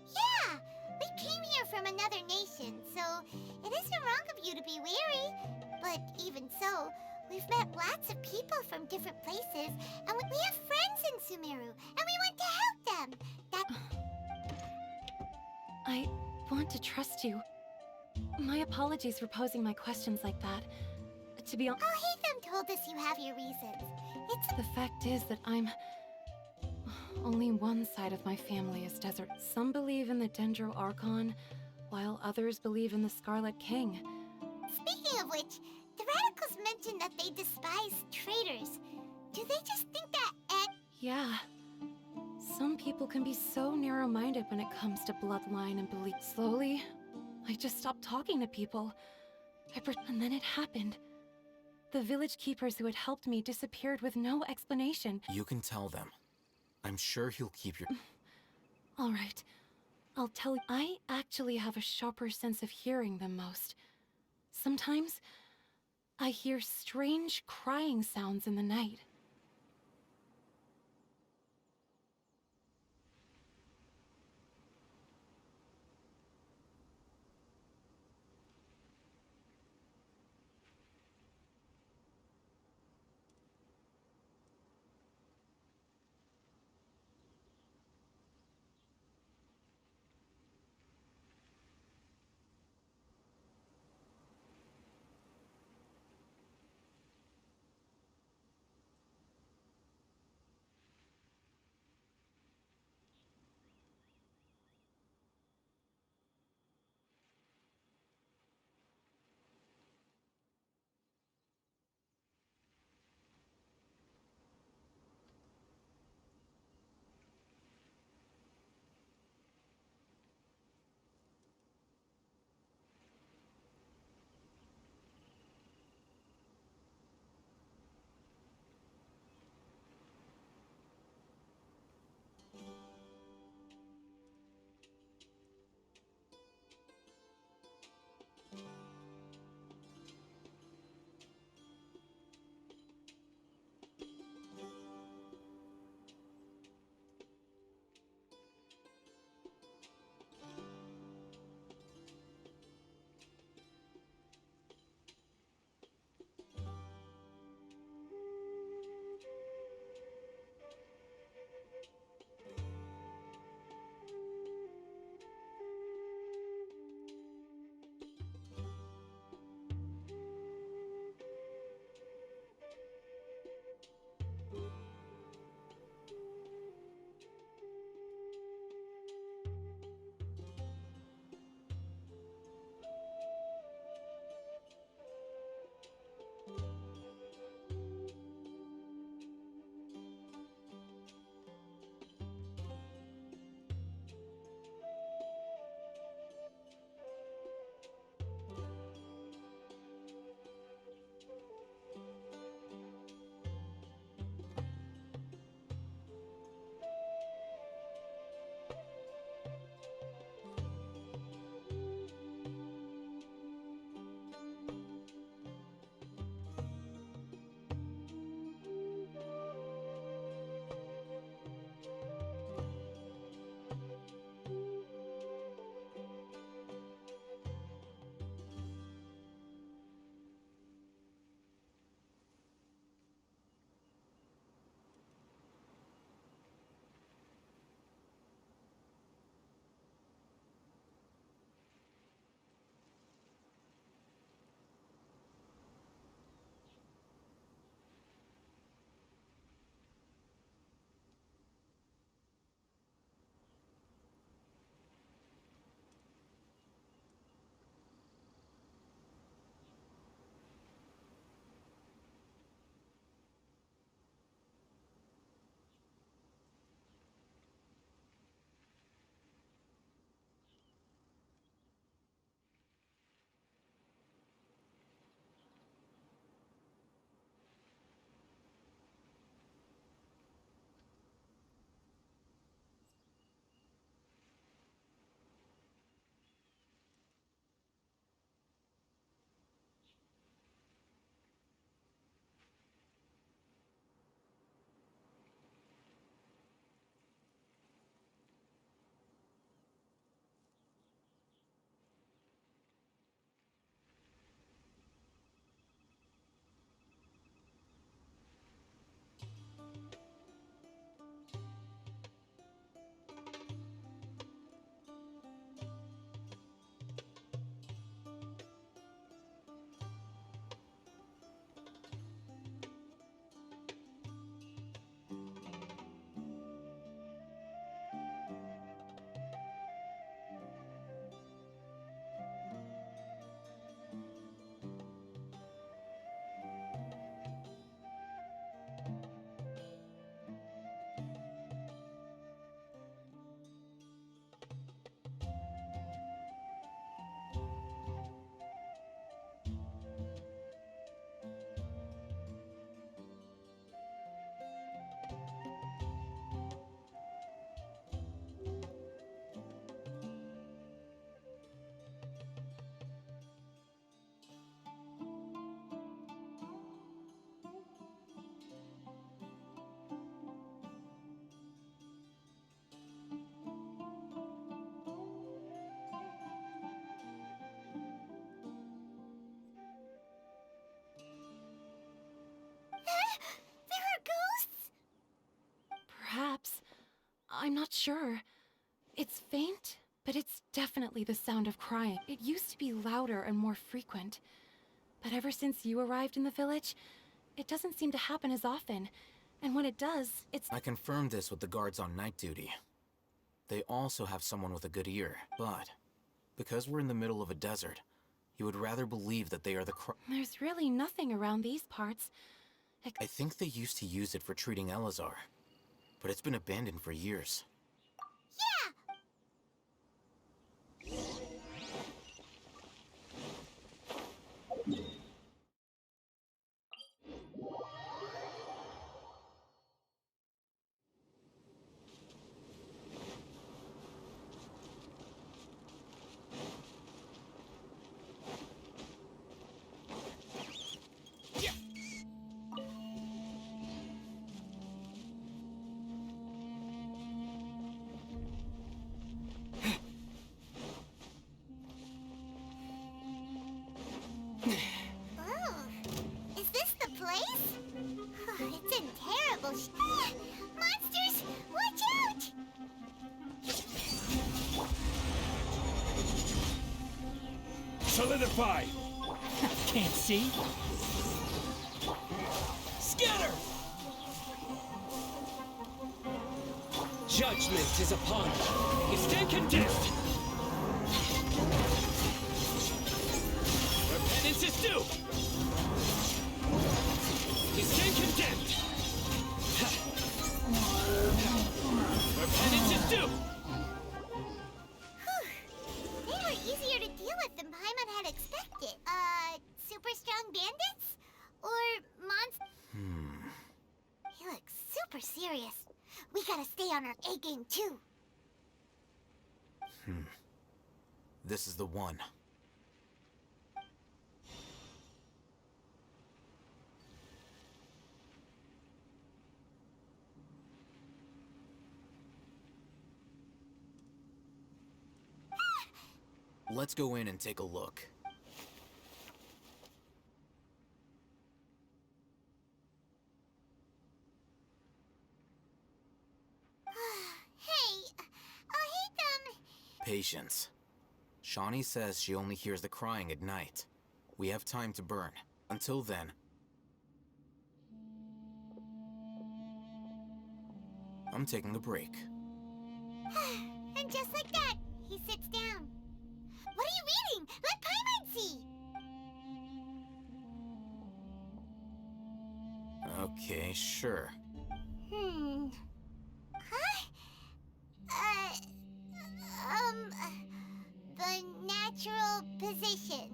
Yeah! We came here from another nation, so it isn't wrong of you to be weary. But even so, we've met lots of people from different places, and we have friends in Sumeru, and we want to help them. I want to trust you. My apologies for posing my questions like that. To be honest, Alhaitham told us you have your reasons. the fact is that only one side of my family is desert. Some believe in the Dendro Archon, while others believe in the Scarlet King. Speaking of which, the radicals mentioned that they despise traitors. Do they just think that Yeah. Some people can be so narrow-minded when it comes to bloodline and belief. Slowly, I just stopped talking to people. And then it happened. The village keepers who had helped me disappeared with no explanation. You can tell them. I'm sure he'll keep your... All right. I'll tell you. I actually have a sharper sense of hearing than most. Sometimes, I hear strange crying sounds in the night. I'm not sure. It's faint, but it's definitely the sound of crying. It used to be louder and more frequent. But ever since you arrived in the village, it doesn't seem to happen as often. And when it does, it's... I confirmed this with the guards on night duty. They also have someone with a good ear, but because we're in the middle of a desert, you would rather believe that they are the There's really nothing around these parts. I think they used to use it for treating Elazar, but it's been abandoned for years. Oh, is this the place? It's in terrible monsters! Watch out! Solidify! Can't see. Scatter! Judgment is upon you. You stand condemned. Your penance is due. You stand condemned. Your penance is due. They were easier to deal with than Paimon had expected. Super strong bandits? Or monsters? He looks super serious. We gotta stay on our A game too. This is the one. Let's go in and take a look. Hey, I'll hate them. Patience. Shawnee says she only hears the crying at night. We have time to burn. Until then... I'm taking a break. And just like that, he sits down. What are you reading? Let Paimon see! Okay, sure. The natural position,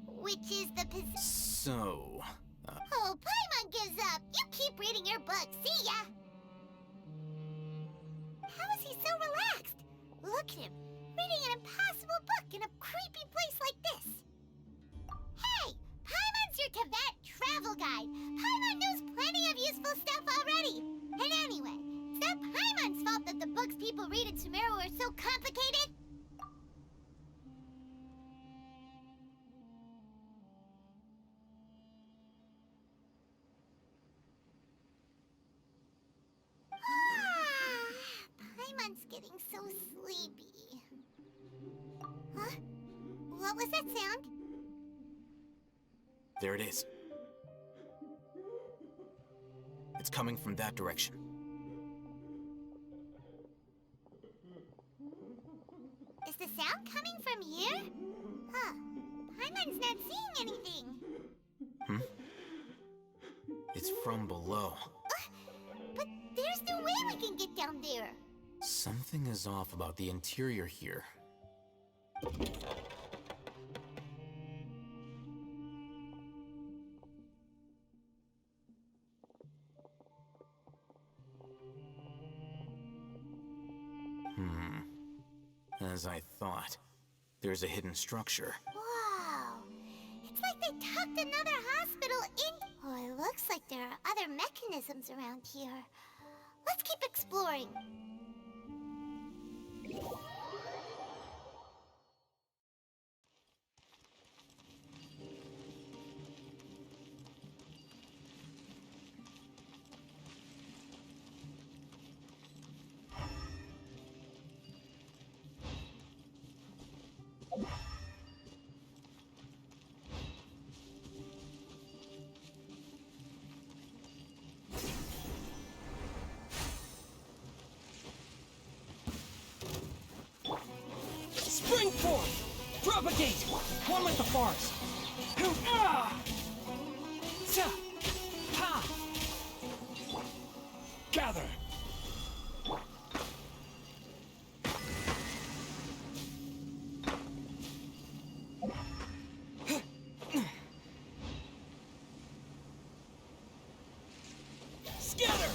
which is the position. So... Oh, Paimon gives up! You keep reading your book, see ya! How is he so relaxed? Look at him, reading an impossible book in a creepy place like this. Hey! Paimon's your Tibet travel guide! Paimon knows plenty of useful stuff already! And anyway, it's not Paimon's fault that the books people read in Sumeru are so complicated! Paimon's getting so sleepy. Huh? What was that sound? There it is. It's coming from that direction. Is the sound coming from here? Huh. Paimon's not seeing anything. It's from below. But there's no way we can get down there. Something is off about the interior here. As I thought. There's a hidden structure. Wow. It's like they tucked another hospital in. Oh, it looks like there are other mechanisms around here. Let's keep exploring. up a gate! One with the forest! Ah! Ta! Ha! Gather! Scatter!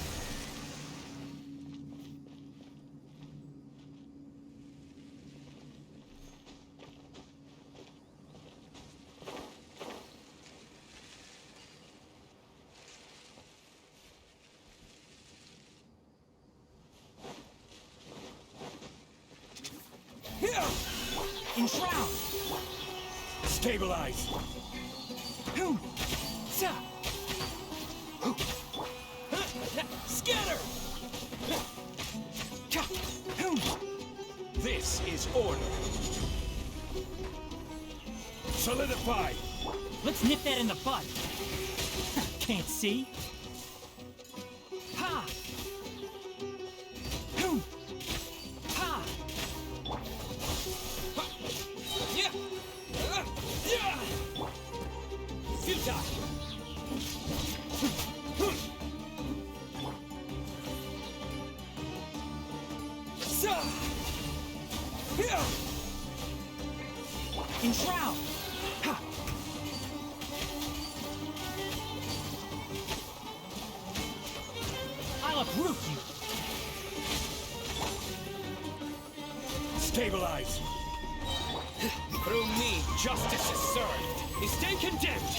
Enshroud! Stabilize! Hoom! Sa! Scatter! Ka! Hoom! This is order. Solidify! Let's nip that in the bud. Can't see? Ha! Hoom! Ha! Yeah! Yeah! Futai! Sa! Yeah! Enshroud! Ha! I'll uproot you! Stabilize! Through me, justice is served. You stay condemned!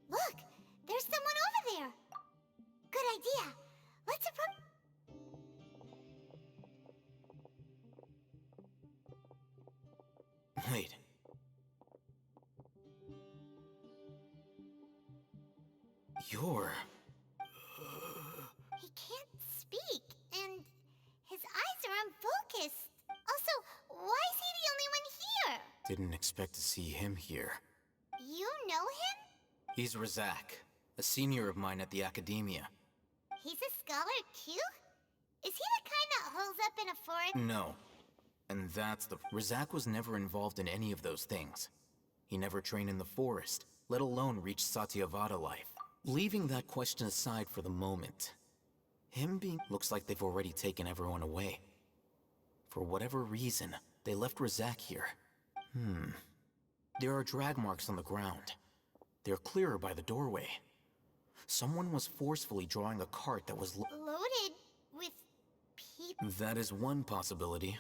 Look! There's someone over there! Good idea. Let's approach... Wait. You're... He can't speak, and his eyes are unfocused. Also, why is he the only one here? Didn't expect to see him here. You know him? He's Razak, a senior of mine at the Academia. He's a scholar too? Is he the kind that holds up in a forest? No. And that's the... Razak was never involved in any of those things. He never trained in the forest, let alone reach Satyavada life. Leaving that question aside for the moment, him being... Looks like they've already taken everyone away. For whatever reason, they left Razak here. There are drag marks on the ground. They're clearer by the doorway. Someone was forcefully drawing a cart that was Loaded with people? That is one possibility.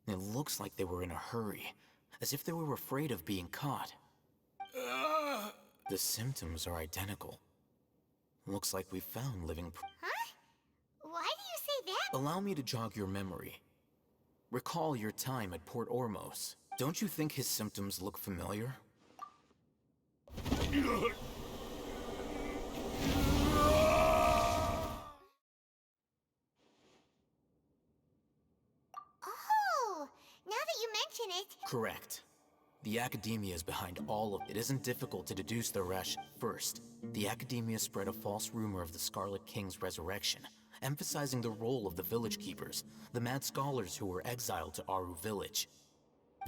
It looks like they were in a hurry, as if they were afraid of being caught. The symptoms are identical. Looks like we found living Huh? Why do you say that? Allow me to jog your memory. Recall your time at Port Ormos. Don't you think his symptoms look familiar? Oh, now that you mention it. Correct. The Academia is behind all of it. It isn't difficult to deduce their ration. First, the Academia spread a false rumor of the Scarlet King's resurrection, emphasizing the role of the village keepers, the mad scholars who were exiled to Aru village.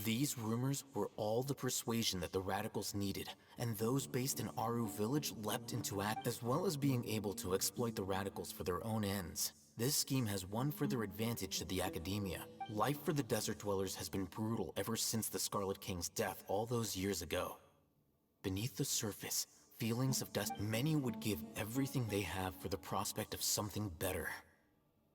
These rumors were all the persuasion that the radicals needed, and those based in Aru village leapt into act, as well as being able to exploit the radicals for their own ends. This scheme has one further advantage to the Academia. Life for the desert dwellers has been brutal ever since the Scarlet King's death all those years ago. Beneath the surface, feelings of dust, many would give everything they have for the prospect of something better.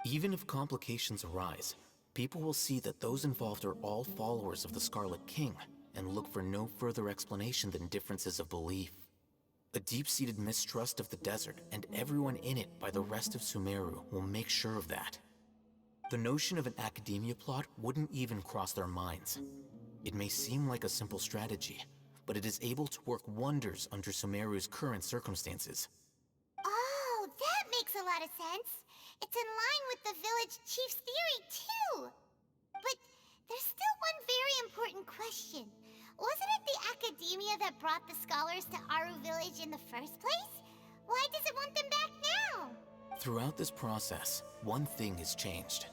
Even if complications arise, people will see that those involved are all followers of the Scarlet King, and look for no further explanation than differences of belief. A deep-seated mistrust of the desert and everyone in it by the rest of Sumeru will make sure of that. The notion of an academia plot wouldn't even cross their minds. It may seem like a simple strategy, but it is able to work wonders under Sumeru's current circumstances. Oh, that makes a lot of sense. It's in line with the village chief's theory, too. But there's still one very important question. Wasn't it the Academia that brought the scholars to Aru village in the first place? Why does it want them back now? Throughout this process, one thing has changed.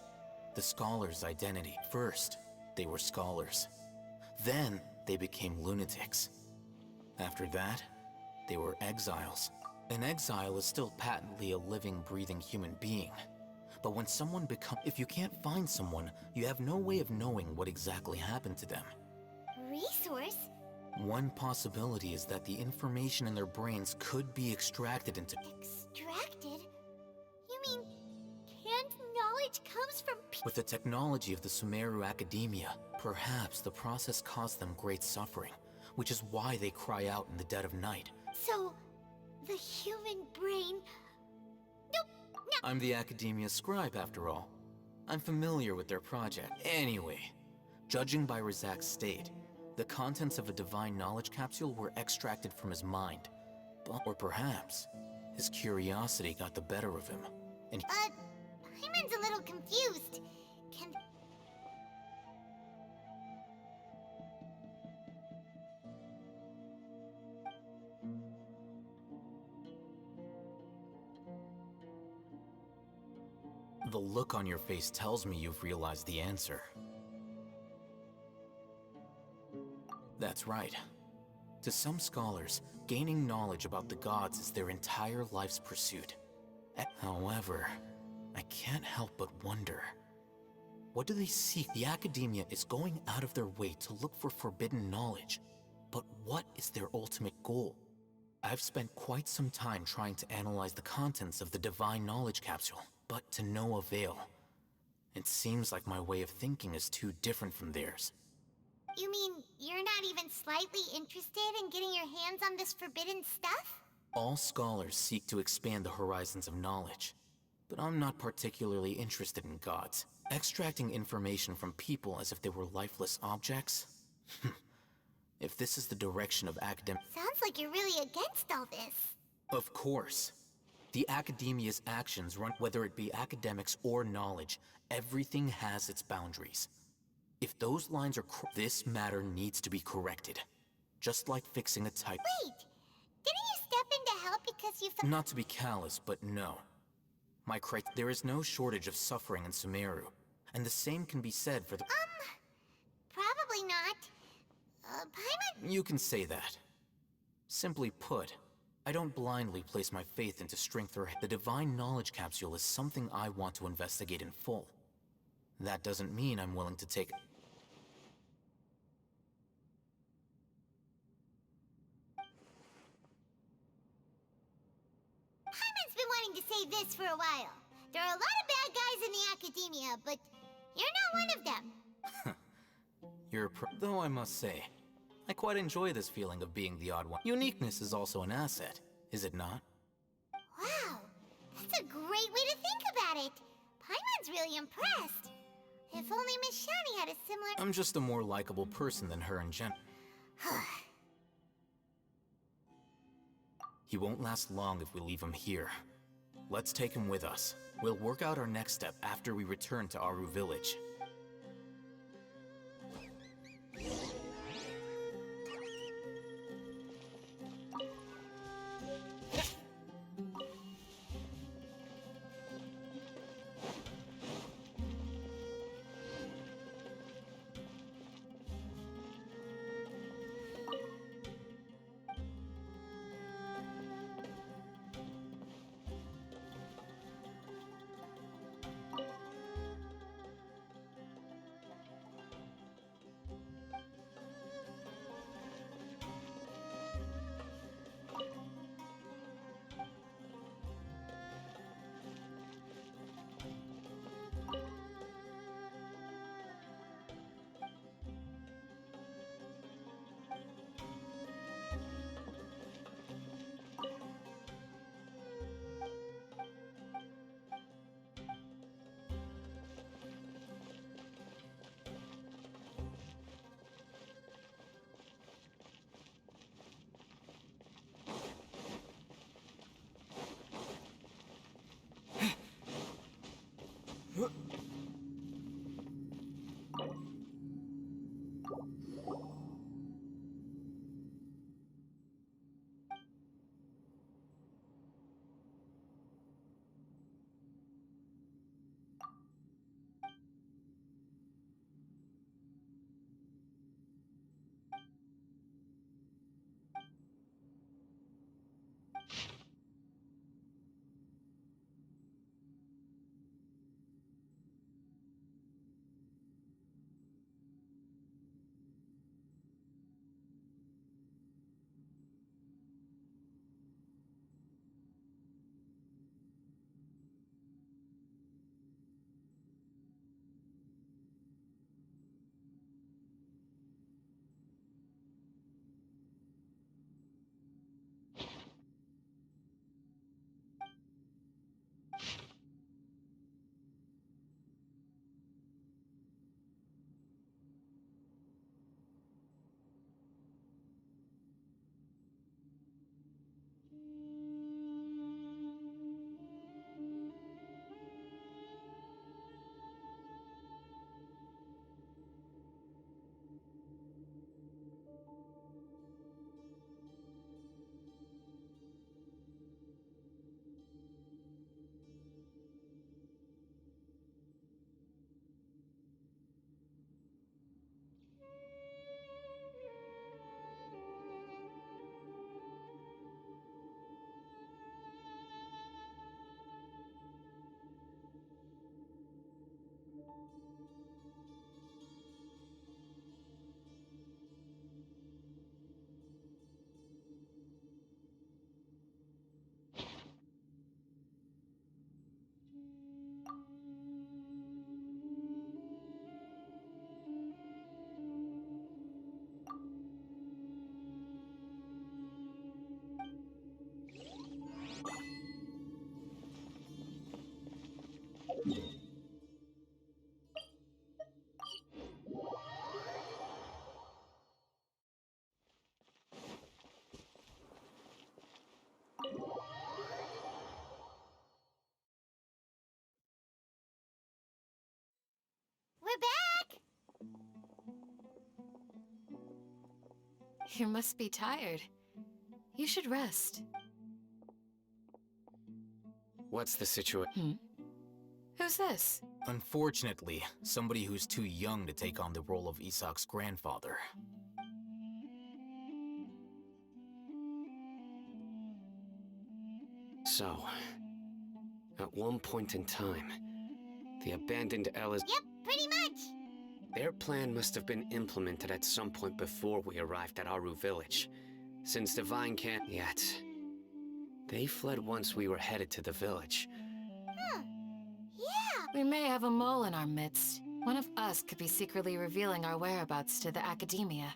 The scholars' identity. First, they were scholars. Then, they became lunatics. After that, they were exiles. An exile is still patently a living, breathing human being. But when someone if you can't find someone, you have no way of knowing what exactly happened to them. Resource? One possibility is that the information in their brains could be extracted into... Extracted? You mean, canned knowledge comes from With the technology of the Sumeru Academia, perhaps the process caused them great suffering, which is why they cry out in the dead of night. So, the human brain... Nope, no. I'm the Academia scribe, after all. I'm familiar with their project. Anyway, judging by Razak's state, the contents of a divine knowledge capsule were extracted from his mind. Or perhaps, his curiosity got the better of him, and Hyman's a little confused. Can... The look on your face tells me you've realized the answer. That's right. To some scholars, gaining knowledge about the gods is their entire life's pursuit. However, I can't help but wonder, what do they seek? The Academia is going out of their way to look for forbidden knowledge, but what is their ultimate goal? I've spent quite some time trying to analyze the contents of the divine knowledge capsule, but to no avail. It seems like my way of thinking is too different from theirs. You mean, you're not even slightly interested in getting your hands on this forbidden stuff? All scholars seek to expand the horizons of knowledge, but I'm not particularly interested in gods. Extracting information from people as if they were lifeless objects? If this is the direction of academic... Sounds like you're really against all this. Of course. The Academia's actions run, whether it be academics or knowledge, everything has its boundaries. If those lines are this matter needs to be corrected. Just like fixing a type... Wait! Didn't you step in to help because you thought... Not to be callous, but no. There is no shortage of suffering in Sumeru, and the same can be said for the... Probably not. Paimon... You can say that. Simply put, I don't blindly place my faith into strength or... The divine knowledge capsule is something I want to investigate in full. That doesn't mean I'm willing to take... Hyman's been wanting to say this for a while. There are a lot of bad guys in the academia, but you're not one of them. Though I must say, I quite enjoy this feeling of being the odd one. Uniqueness is also an asset, is it not? Wow, that's a great way to think about it. Paimon's really impressed. If only Miss Shani had a similar... I'm just a more likable person than her in general. He won't last long if we leave him here. Let's take him with us. We'll work out our next step after we return to Aru Village. We're back! You must be tired. You should rest. What's the situation? Who's this? Unfortunately, somebody who's too young to take on the role of Isak's grandfather. So, at one point in time, the abandoned Ella's... Yep, pretty much! Their plan must have been implemented at some point before we arrived at Aru Village, since Divine can't yet. They fled once we were headed to the village. We may have a mole in our midst. One of us could be secretly revealing our whereabouts to the academia.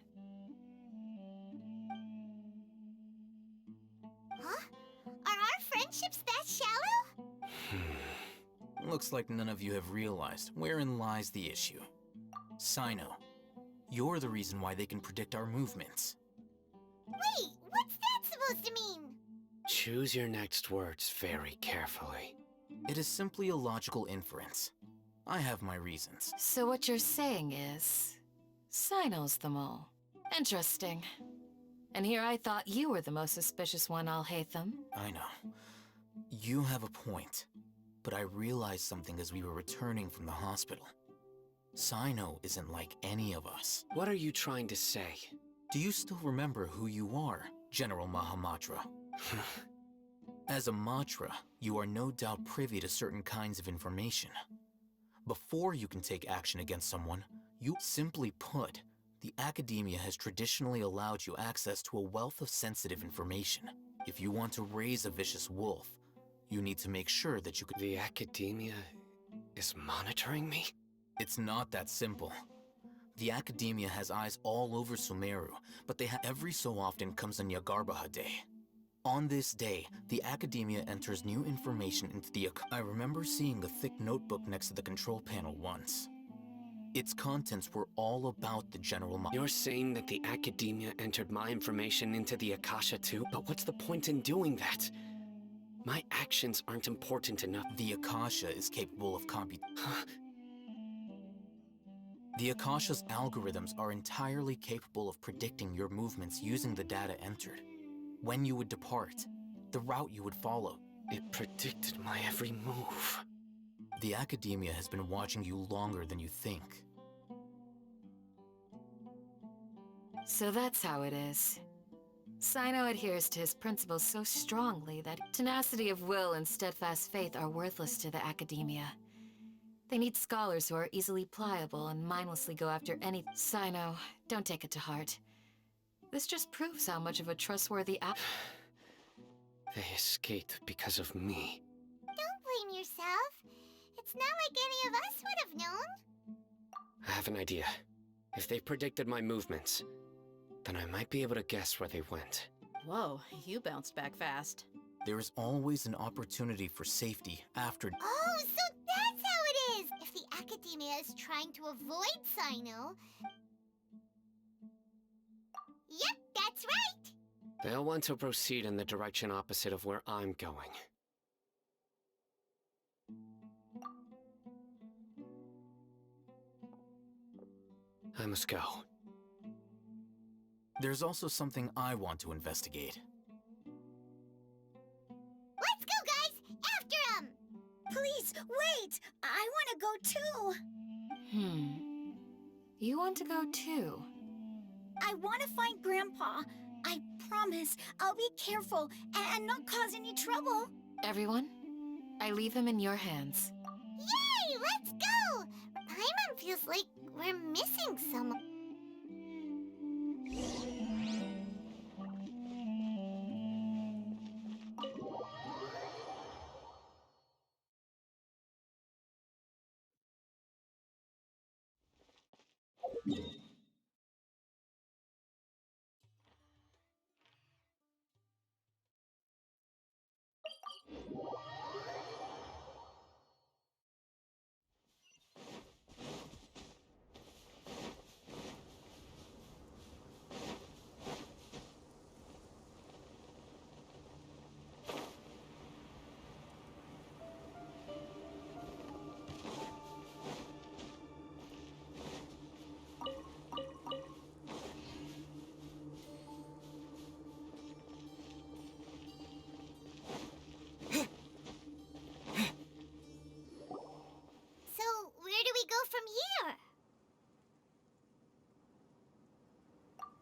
Huh? Are our friendships that shallow? Looks like none of you have realized wherein lies the issue. Sino, you're the reason why they can predict our movements. Wait, what's that supposed to mean? Choose your next words very carefully. It is simply a logical inference. I have my reasons. So what you're saying is... Sino's the mole. Interesting. And here I thought you were the most suspicious one, Alhaitham. I know. You have a point. But I realized something as we were returning from the hospital. Sino isn't like any of us. What are you trying to say? Do you still remember who you are, General Mahamatra? As a Matra, you are no doubt privy to certain kinds of information. Before you can take action against someone, simply put, the academia has traditionally allowed you access to a wealth of sensitive information. If you want to raise a vicious wolf, you need to make sure that you can— The academia is monitoring me? It's not that simple. The academia has eyes all over Sumeru, but they have every so often comes on Yagarbaha Day. On this day, the academia enters new information into the— I remember seeing a thick notebook next to the control panel once. Its contents were all about the General You're saying that the academia entered my information into the Akasha too? But what's the point in doing that? My actions aren't important enough. The Akasha is capable of The Akasha's algorithms are entirely capable of predicting your movements using the data entered. When you would depart, the route you would follow. It predicted my every move. The academia has been watching you longer than you think. So that's how it is. Sino adheres to his principles so strongly that tenacity of will and steadfast faith are worthless to the academia. They need scholars who are easily pliable and mindlessly go after any— Sino, don't take it to heart. This just proves how much of a trustworthy They escaped because of me. Don't blame yourself. It's not like any of us would have known. I have an idea. If they predicted my movements, then I might be able to guess where they went. Whoa, you bounced back fast. There is always an opportunity for safety after— Oh, so that's how it is! If the academia is trying to avoid Sino... Yep, that's right! They'll want to proceed in the direction opposite of where I'm going. I must go. There's also something I want to investigate. Let's go, guys! After him! Please, wait! I want to go too. You want to go too? I want to find Grandpa. I promise I'll be careful and not cause any trouble. Everyone, I leave him in your hands. Yay! Let's go! Paimon feels like we're missing someone.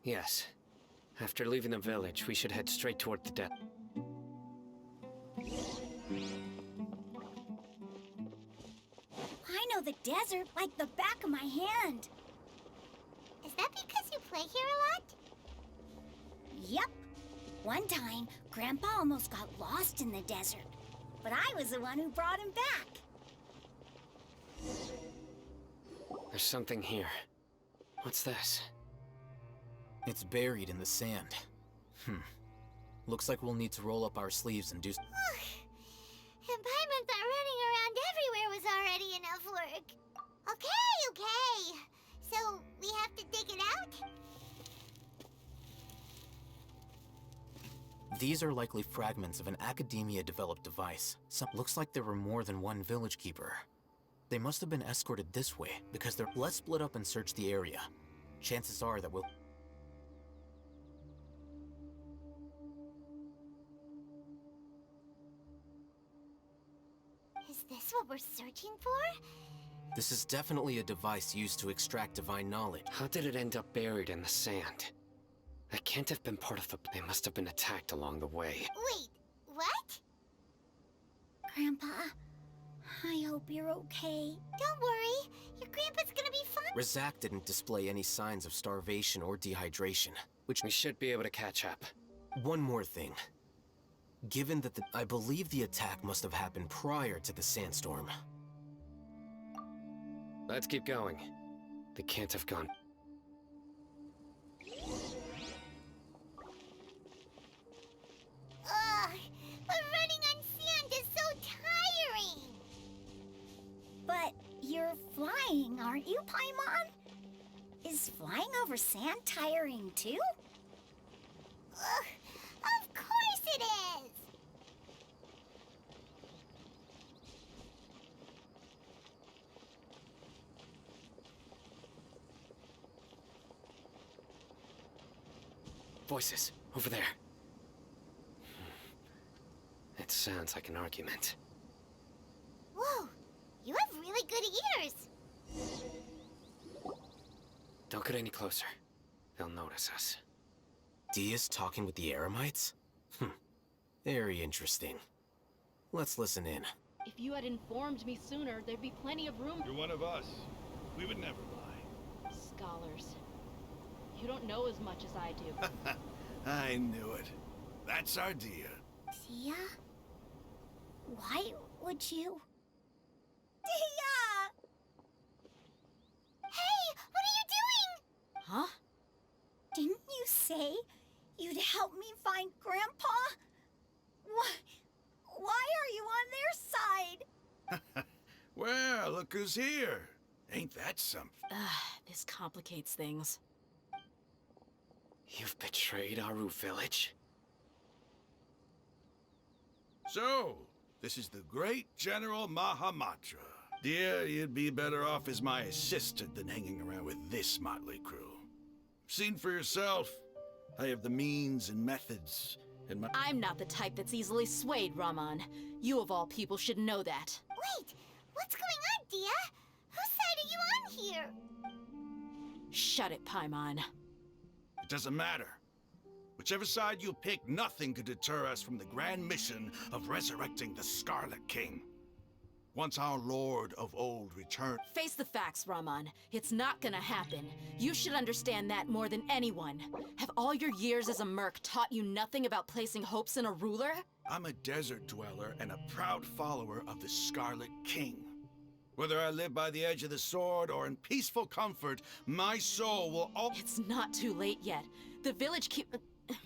Yes. After leaving the village, we should head straight toward the depth. I know the desert like the back of my hand. Is that because you play here a lot? Yep. One time, Grandpa almost got lost in the desert, but I was the one who brought him back. There's something here. What's this? It's buried in the sand. Looks like we'll need to roll up our sleeves and do... And Paimon thought running around everywhere was already enough work. Okay. So, we have to dig it out? These are likely fragments of an Academia-developed device. Looks like there were more than one village keeper. They must have been escorted this way, because they're... Let's split up and search the area. Chances are that we'll... Is this what we're searching for? This is definitely a device used to extract divine knowledge. How did it end up buried in the sand? That can't have been part of the... They must have been attacked along the way. Wait, what? Grandpa, I hope you're okay. Don't worry, your grandpa's gonna be fine. Razak didn't display any signs of starvation or dehydration, which... We should be able to catch up. One more thing. Given that I believe the attack must have happened prior to the sandstorm. Let's keep going. They can't have gone... Ugh, but running on sand is so tiring. But you're flying, aren't you, Paimon? Is flying over sand tiring too? Ugh, of course it is. Voices, over there. It sounds like an argument. Whoa, you have really good ears. Don't get any closer. They'll notice us. Dia's talking with the Eremites? Very interesting. Let's listen in. If you had informed me sooner, there'd be plenty of room. You're one of us. We would never lie. Scholars. You don't know as much as I do. I knew it. That's our Dia. Dia? Why would you? Dia! Hey, what are you doing? Huh? Didn't you say you'd help me find Grandpa? Why are you on their side? Well, look who's here. Ain't that something? This complicates things. You've betrayed Aru village? So, this is the great General Mahamatra. Dear, you'd be better off as my assistant than hanging around with this motley crew. Seen for yourself. I have the means and methods, and my... I'm not the type that's easily swayed, Raman. You of all people should know that. Wait, what's going on, Dia? Whose side are you on here? Shut it, Paimon. It doesn't matter. Whichever side you pick, nothing could deter us from the grand mission of resurrecting the Scarlet King. Once our Lord of Old returns... Face the facts, Raman. It's not gonna happen. You should understand that more than anyone. Have all your years as a merc taught you nothing about placing hopes in a ruler? I'm a desert dweller and a proud follower of the Scarlet King. Whether I live by the edge of the sword or in peaceful comfort, my soul will always... It's not too late yet. The village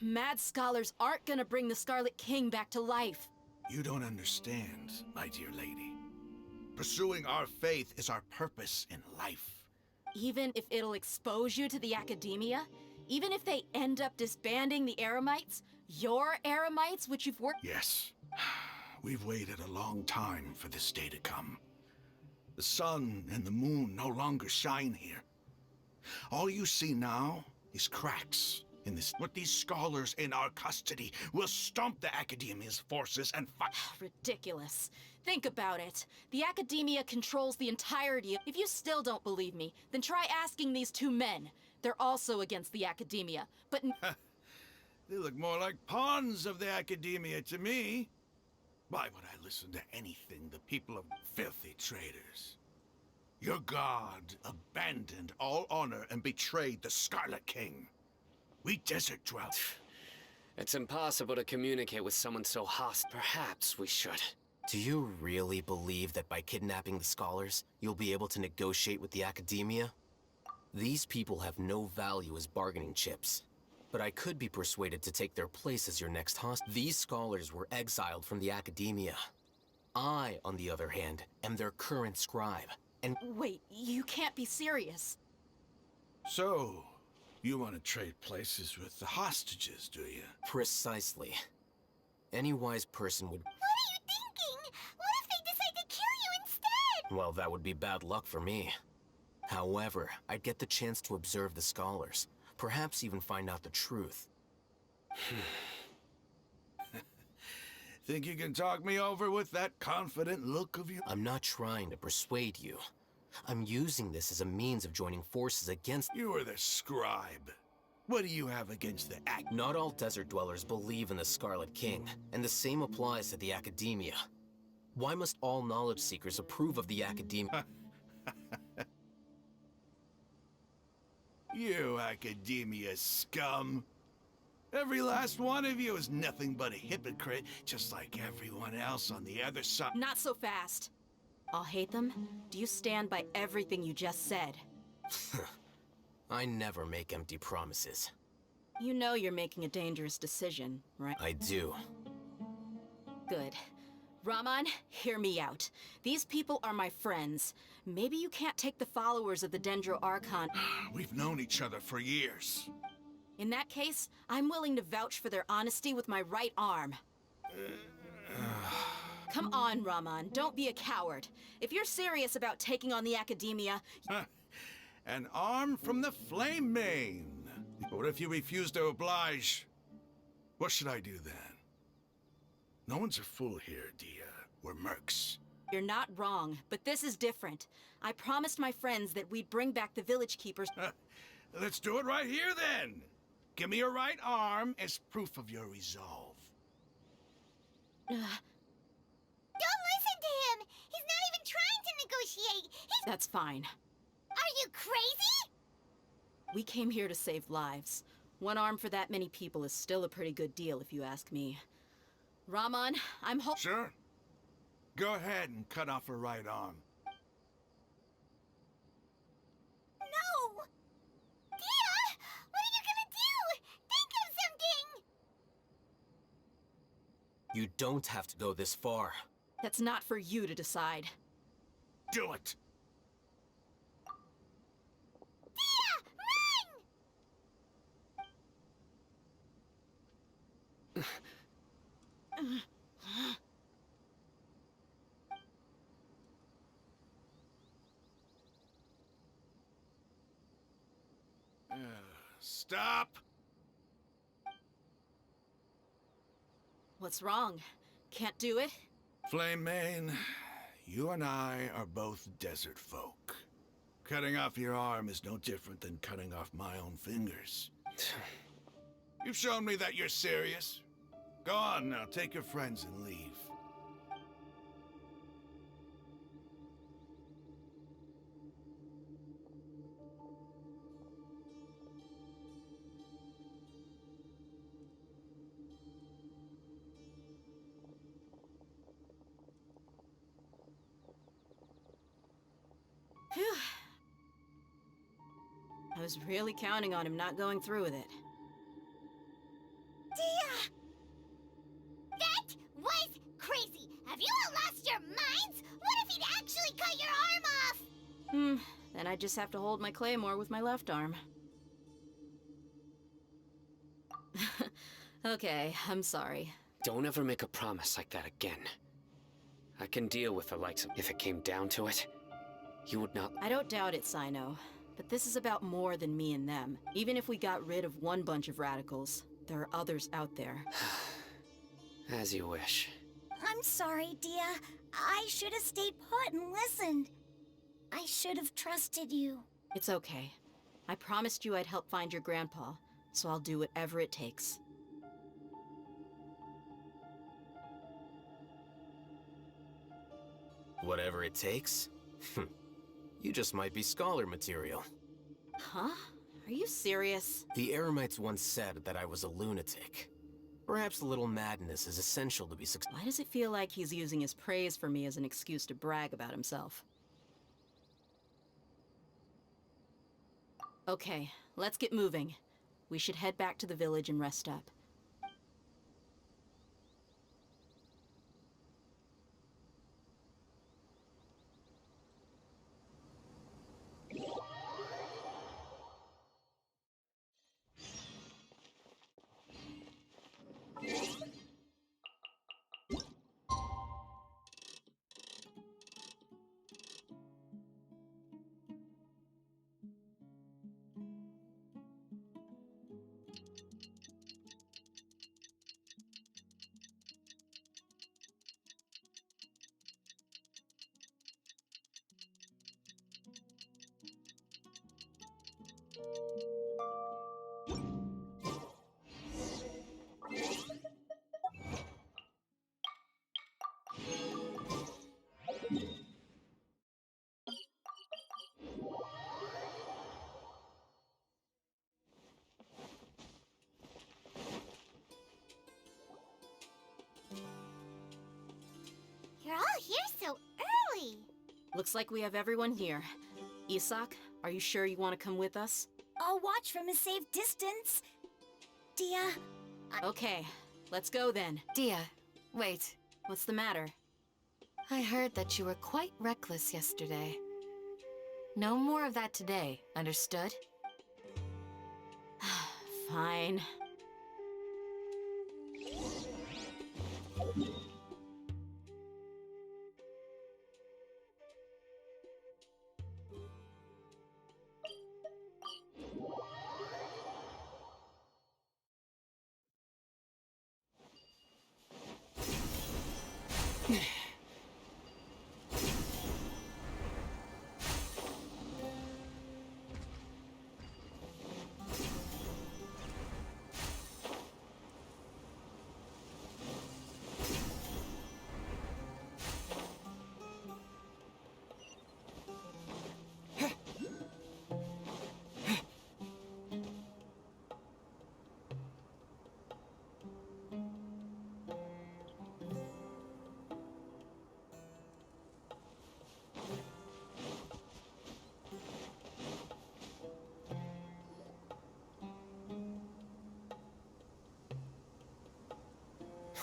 mad scholars aren't gonna bring the Scarlet King back to life. You don't understand, my dear lady. Pursuing our faith is our purpose in life. Even if it'll expose you to the Academia? Even if they end up disbanding the Eremites? Your Eremites, which you've worked... Yes. We've waited a long time for this day to come. The sun and the moon no longer shine here. All you see now is cracks in this. But these scholars in our custody will stomp the Academia's forces and fight. Ridiculous. Think about it. The Academia controls the entirety of... If you still don't believe me, then try asking these two men. They're also against the Academia, but... They look more like pawns of the Academia to me. Why would I listen to anything the people of filthy traitors? Your god abandoned all honor and betrayed the Scarlet King. We desert dwellers. It's impossible to communicate with someone so hostile. Perhaps we should. Do you really believe that by kidnapping the scholars, you'll be able to negotiate with the academia? These people have no value as bargaining chips. But I could be persuaded to take their place as your next hostage. These scholars were exiled from the academia. I, on the other hand, am their current scribe, and— Wait, you can't be serious. So, you want to trade places with the hostages, do you? Precisely. Any wise person would— What are you thinking? What if they decide to kill you instead? Well, that would be bad luck for me. However, I'd get the chance to observe the scholars. Perhaps even find out the truth. Think you can talk me over with that confident look of yours? I'm not trying to persuade you. I'm using this as a means of joining forces against— You are the scribe. What do you have against the act? Not all desert dwellers believe in the Scarlet King, and the same applies to the academia. Why must all knowledge seekers approve of the academia? You academia scum. Every last one of you is nothing but a hypocrite, just like everyone else on the other side. Not so fast. I'll hate them. Do you stand by everything you just said? I never make empty promises. You know you're making a dangerous decision, right? I do. Good. Raman, hear me out. These people are my friends. Maybe you can't take the followers of the Dendro Archon. We've known each other for years. In that case, I'm willing to vouch for their honesty with my right arm. Come on, Raman, don't be a coward. If you're serious about taking on the academia... An arm from the Flame Mane. What if you refuse to oblige? What should I do then? No one's a fool here, Dia. We're mercs. You're not wrong, but this is different. I promised my friends that we'd bring back the village keepers. Let's do it right here, then. Give me your right arm as proof of your resolve. Don't listen to him! He's not even trying to negotiate! That's fine. Are you crazy? We came here to save lives. One arm for that many people is still a pretty good deal, if you ask me. Raman, I'm Sure. Go ahead and cut off her right arm. No! Dia! What are you gonna do? Think of something! You don't have to go this far. That's not for you to decide. Do it! Dia! Run! Stop! What's wrong? Can't do it? Flame Mane, you and I are both desert folk. Cutting off your arm is no different than cutting off my own fingers. You've shown me that you're serious. Go on now, take your friends and leave. Phew. I was really counting on him not going through with it. Dia! That was crazy! Have you all lost your minds? What if he'd actually cut your arm off? Then I just have to hold my claymore with my left arm. Okay, I'm sorry. Don't ever make a promise like that again. I can deal with the likes of... If it came down to it, you would not... I don't doubt it, Sino. But this is about more than me and them. Even if we got rid of one bunch of radicals, there are others out there. As you wish. I'm sorry, Dia. I should have stayed put and listened. I should have trusted you. It's okay. I promised you I'd help find your grandpa, so I'll do whatever it takes. Whatever it takes? You just might be scholar material. Huh? Are you serious? The Eremites once said that I was a lunatic. Perhaps a little madness is essential to be successful. Why does it feel like he's using his praise for me as an excuse to brag about himself? Okay, let's get moving. We should head back to the village and rest up. You're all here so early. Looks like we have everyone here. Isak, are you sure you want to come with us? I'll watch from a safe distance. Dia, Okay, let's go then. Dia, wait. What's the matter? I heard that you were quite reckless yesterday. No more of that today, understood? Fine.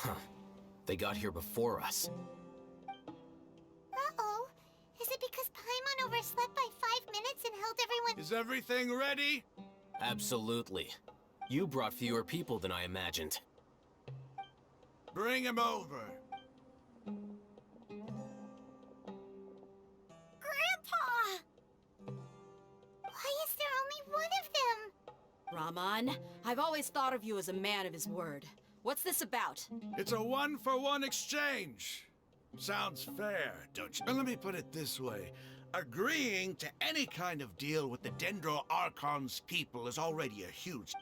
Huh. They got here before us. Uh-oh. Is it because Paimon overslept by 5 minutes and held everyone— Is everything ready? Absolutely. You brought fewer people than I imagined. Bring him over. Grandpa! Why is there only one of them? Rahman, I've always thought of you as a man of his word. What's this about? It's a one-for-one exchange. Sounds fair, don't you? But let me put it this way. Agreeing to any kind of deal with the Dendro Archon's people is already a huge...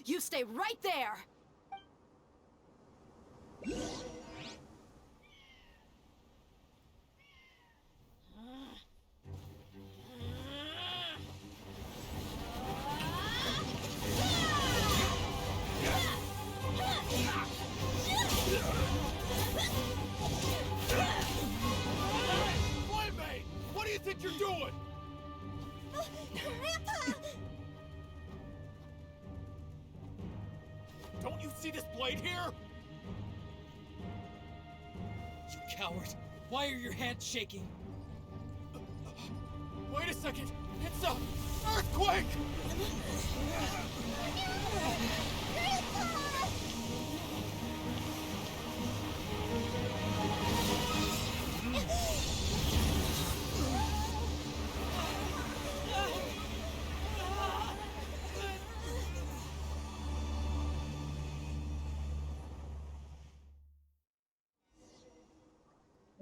You stay right there! Playmate! What do you think you're doing? Grandpa! Don't you see this blade here? You coward! Why are your hands shaking? Wait a second! It's a earthquake!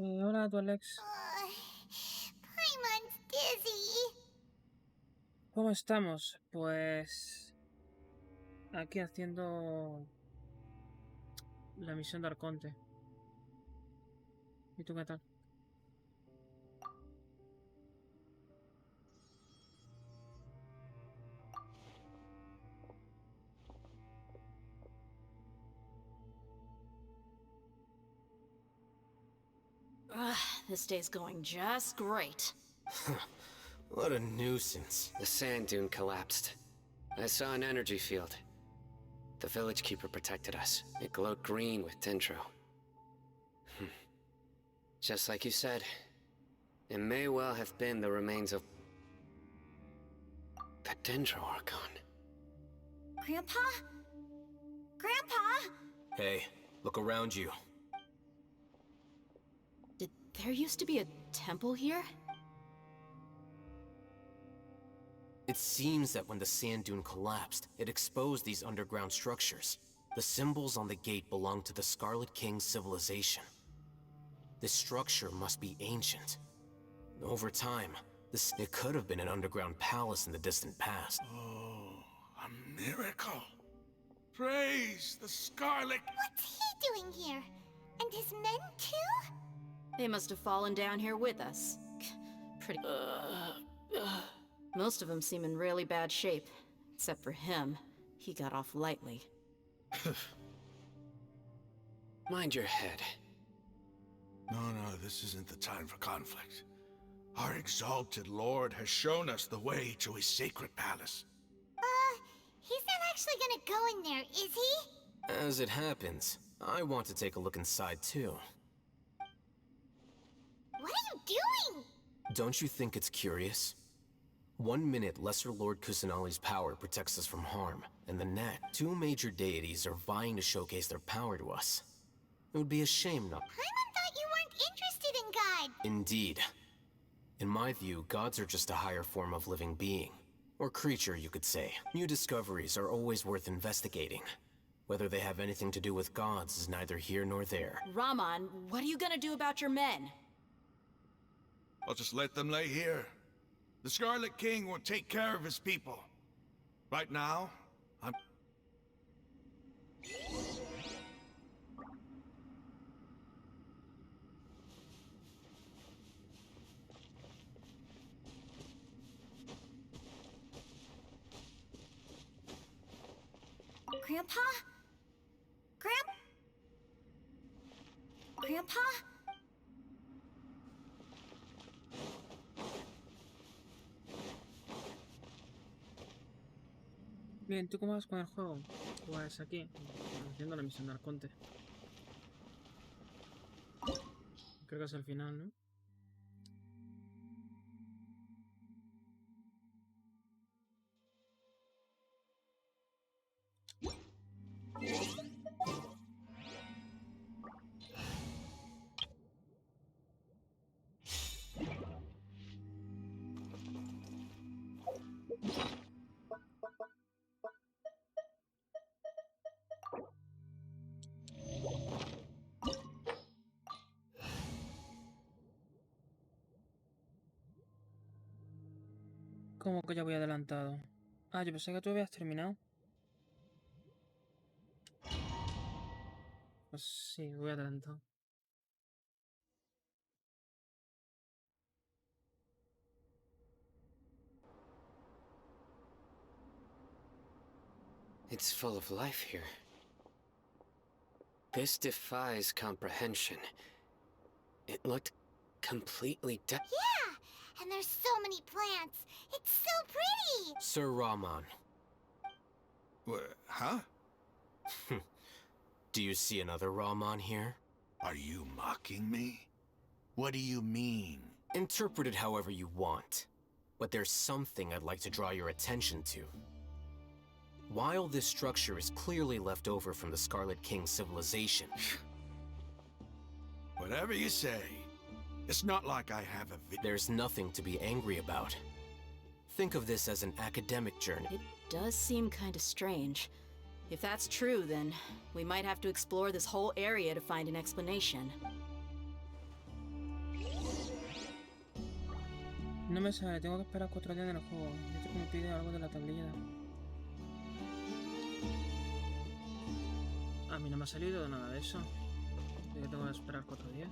Hola, tú Alex. Paimon's dizzy. ¿Cómo estamos? Pues aquí haciendo la misión de Arconte. ¿Y tú qué tal? Ugh, this day's going just great. What a nuisance. The sand dune collapsed. I saw an energy field. The village keeper protected us. It glowed green with dendro. Just like you said, it may well have been the remains of the dendro archon. Grandpa? Grandpa? Hey, look around you. Did there used to be a temple here? It seems that when the sand dune collapsed, it exposed these underground structures. The symbols on the gate belong to the Scarlet King's civilization. This structure must be ancient. Over time, it could have been an underground palace in the distant past. Oh, a miracle. Praise the Scarlet... What's he doing here? And his men too? They must have fallen down here with us. Pretty... Most of them seem in really bad shape. Except for him. He got off lightly. Mind your head. No, this isn't the time for conflict. Our exalted lord has shown us the way to his sacred palace. He's not actually gonna go in there, is he? As it happens, I want to take a look inside too. What are you doing? Don't you think it's curious? 1 minute, Lesser Lord Kusanali's power protects us from harm, and the next, 2 major deities are vying to showcase their power to us. It would be a shame not. Paimon thought you weren't interested in God. Indeed. In my view, gods are just a higher form of living being. Or creature, you could say. New discoveries are always worth investigating. Whether they have anything to do with gods is neither here nor there. Rahman, what are you gonna do about your men? I'll just let them lay here. The Scarlet King will take care of his people. Right now, I'm... Grandpa? Grandpa? Bien, ¿tú cómo vas con el juego? Pues aquí, haciendo la misión de Arconte. Creo que es el final, ¿no? ¿Cómo que ya voy adelantado? Ah, yo pensé que tú habías terminado. Pues sí, voy adelantado. It's full of life here. This defies comprehension. It looked completely Yeah! And there's so many plants. It's so pretty! Sir Rahman. Huh? Do you see another Rahman here? Are you mocking me? What do you mean? Interpret it however you want. But there's something I'd like to draw your attention to. While this structure is clearly left over from the Scarlet King's civilization... Whatever you say. It's not like I have a... There's nothing to be angry about. Think of this as an academic journey. It does seem kinda strange. If that's true, then we might have to explore this whole area to find an explanation. No me sale, tengo que esperar 4 días en el juego. Esto que me pide algo de la tablilla. A mí no me ha salido nada de eso. De que tengo que esperar 4 días.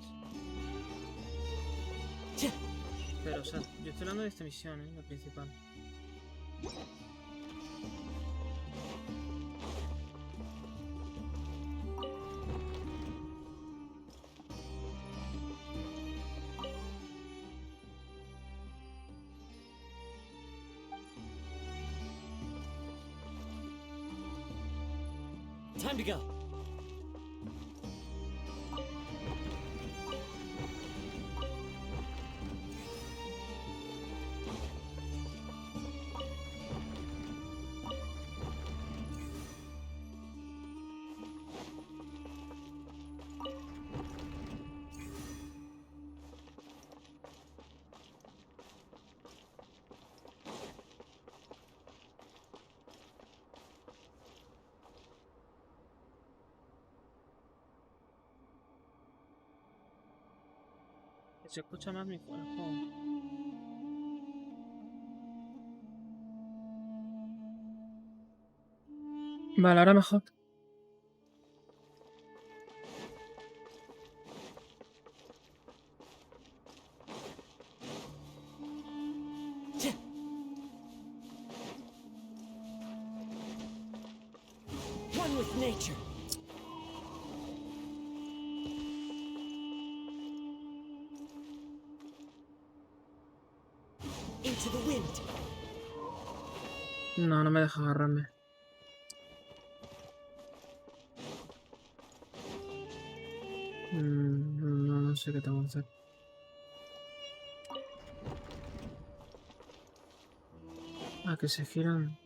Pero, o sea, yo estoy hablando de esta misión, la principal. Time to go. Se escucha más mi juego. Vale, ahora mejor. One with nature. Into the wind. No, no me deja agarrarme. No, no sé qué tengo que hacer. Ah, que se giran.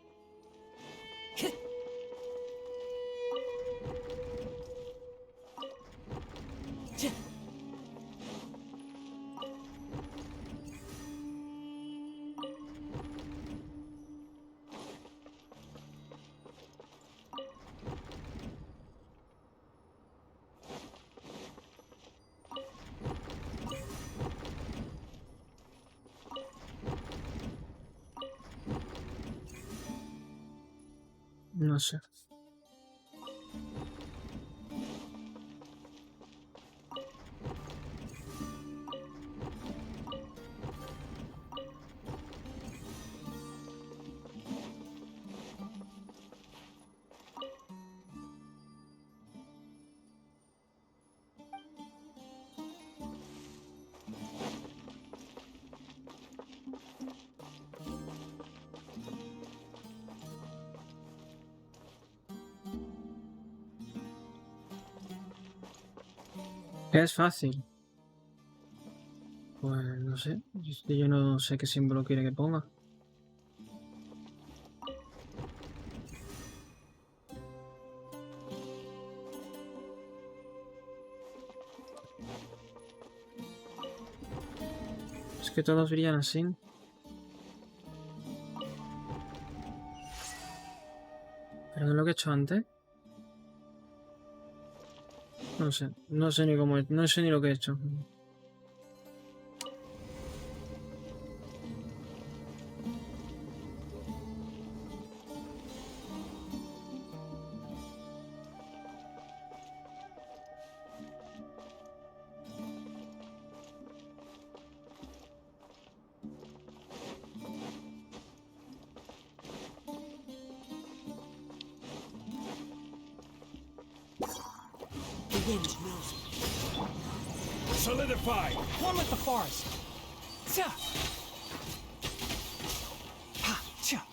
No sé. Es fácil. Pues no sé. Es que yo no sé qué símbolo quiere que ponga. Es que todos brillan así. Pero no es lo que he hecho antes. No sé. No sé ni cómo. No sé ni lo que he hecho. The wind knows. Solidify! One with the forest! Cha! Ha! Cha!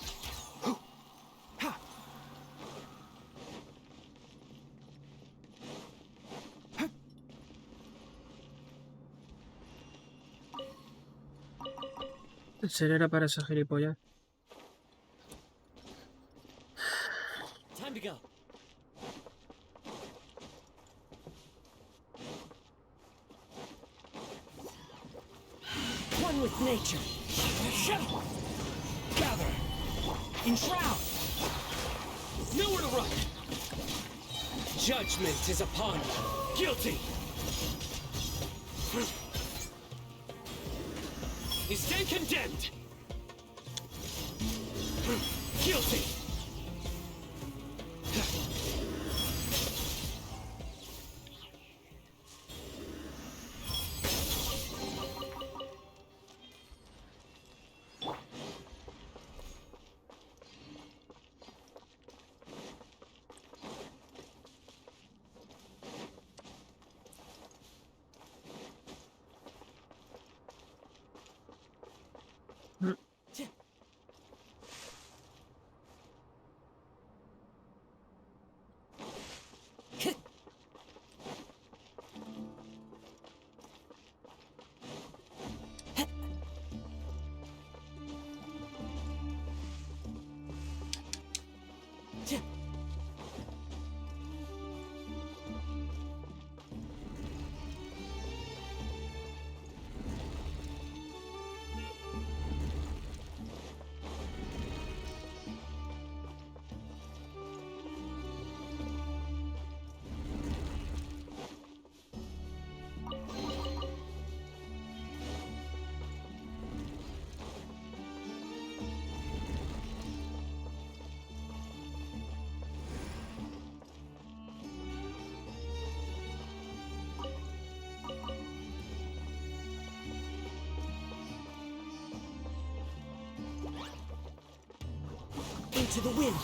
Hoo! Ha! El ser era para esa gilipollas. Time to go. One with nature. Gather. Enshroud. Nowhere to run. Judgment is upon you. Guilty. You stand condemned. Guilty. Into the wind.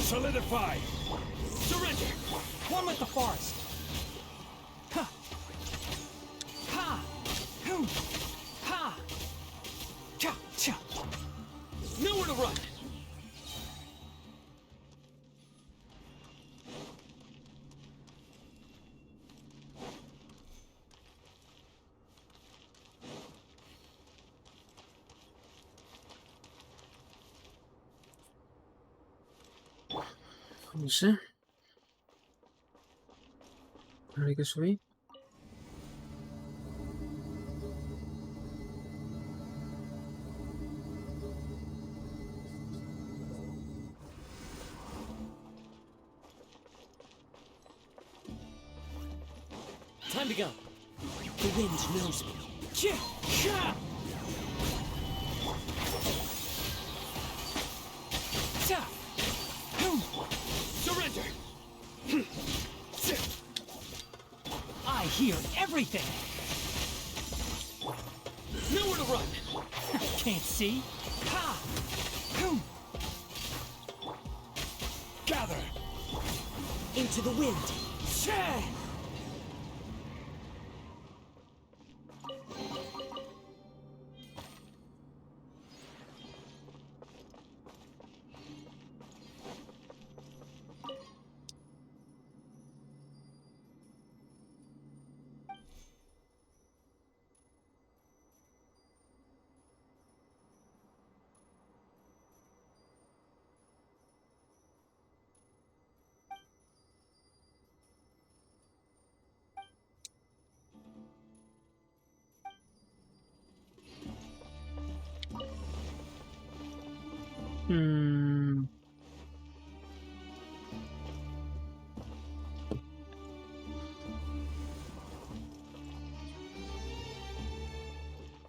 Solidify. Surrender. One with the forest. Ha. Ha. Hoo. Ha. Cha. Cha. Nowhere to run. No sé. Ahora hay que subir. Time to go. The wind knows me. Surrender. I hear everything. Nowhere to run. Can't see. Ha! Gather. Into the wind.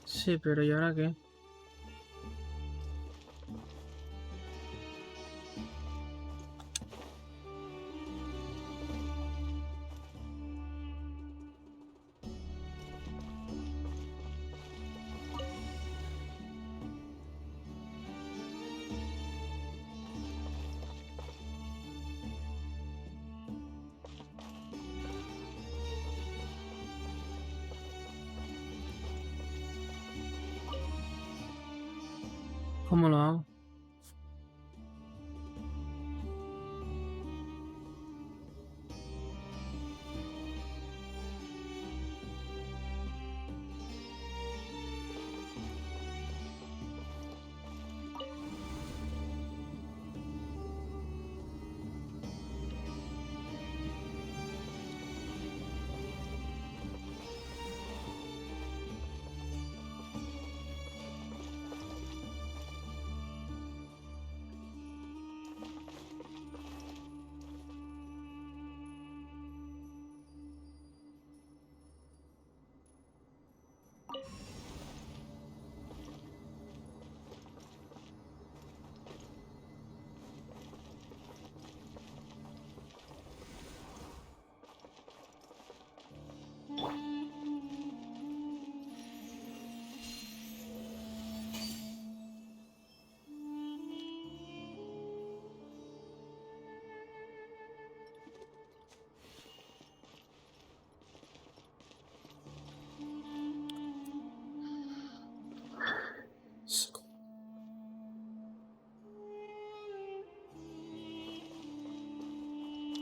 Sí, pero ¿y ahora qué? ¿Cómo lo hago?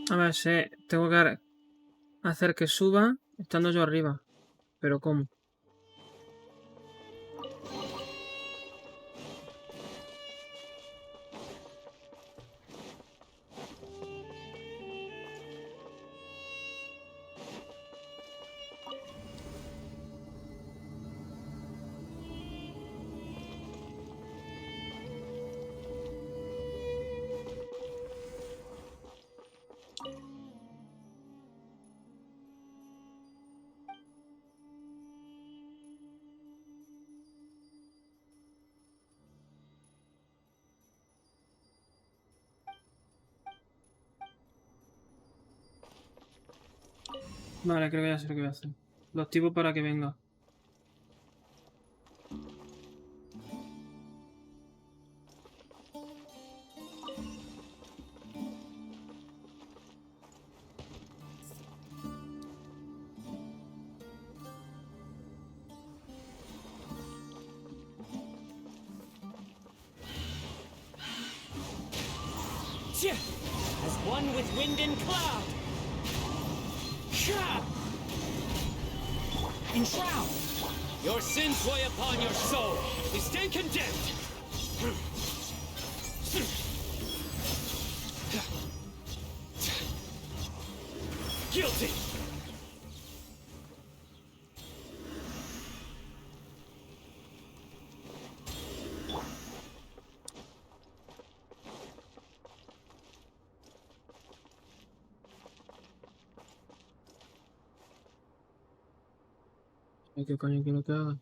A ver, tengo que hacer que suba estando yo arriba. ¿Pero cómo? Vale, creo que ya sé lo que voy a hacer. Lo activo para que venga. As one with wind and cloud. Enshroud! Your sins weigh upon your soul. You stand condemned. Guilty. Ay, ¿qué coño quiero que haga?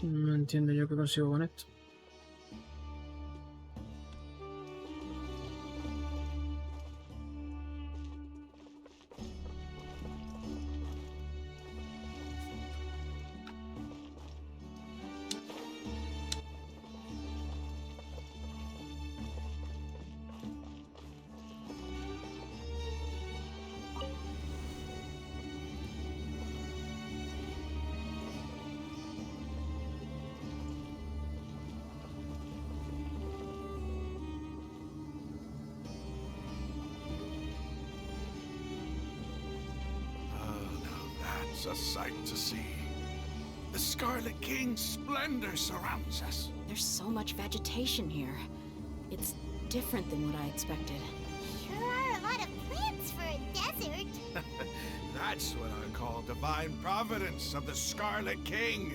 No entiendo yo qué consigo con esto. It's a sight to see. The Scarlet King's splendor surrounds us. There's so much vegetation here. It's different than what I expected. Sure are a lot of plants for a desert. That's what I call divine providence of the Scarlet King.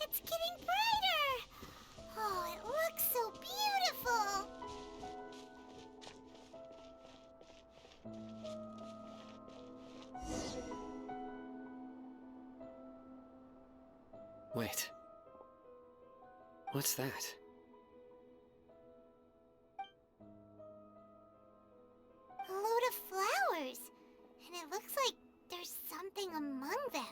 It's getting brighter! Oh, it looks so beautiful! Wait. What's that? A load of flowers. And it looks like there's something among them.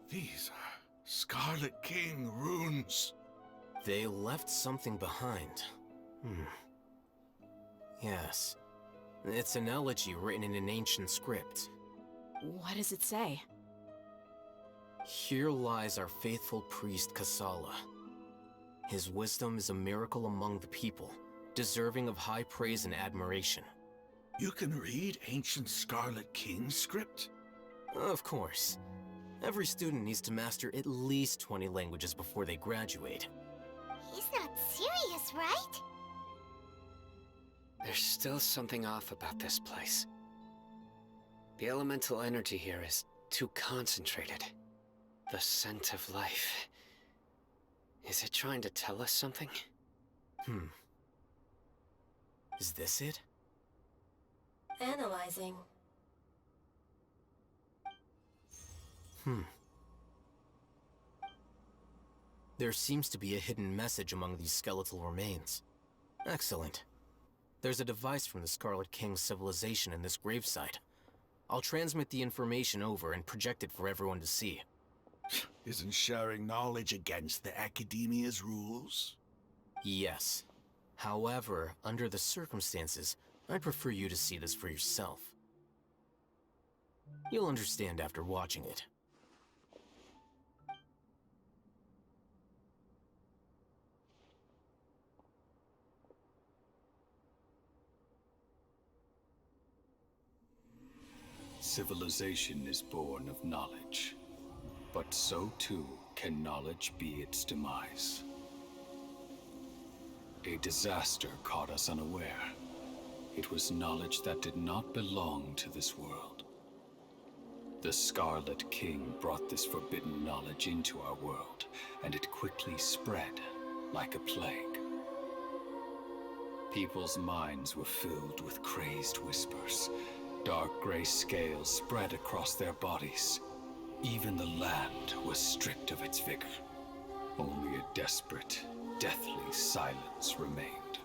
These are Scarlet King runes. They left something behind. Yes. It's an elegy written in an ancient script. What does it say? Here lies our faithful priest Kasala. His wisdom is a miracle among the people, deserving of high praise and admiration. You can read ancient Scarlet King script? Of course. Every student needs to master at least 20 languages before they graduate. He's not serious, right? There's still something off about this place. The elemental energy here is too concentrated. The scent of life. Is it trying to tell us something? Is this it? Analyzing. There seems to be a hidden message among these skeletal remains. Excellent. There's a device from the Scarlet King's civilization in this gravesite. I'll transmit the information over and project it for everyone to see. Isn't sharing knowledge against the Academia's rules? Yes. However, under the circumstances, I'd prefer you to see this for yourself. You'll understand after watching it. Civilization is born of knowledge, but so too can knowledge be its demise. A disaster caught us unaware. it was knowledge that did not belong to this world. The Scarlet King brought this forbidden knowledge into our world, and it quickly spread like a plague. People's minds were filled with crazed whispers. Dark gray scales spread across their bodies. Even the land was stripped of its vigor. Only a desperate, deathly silence remained.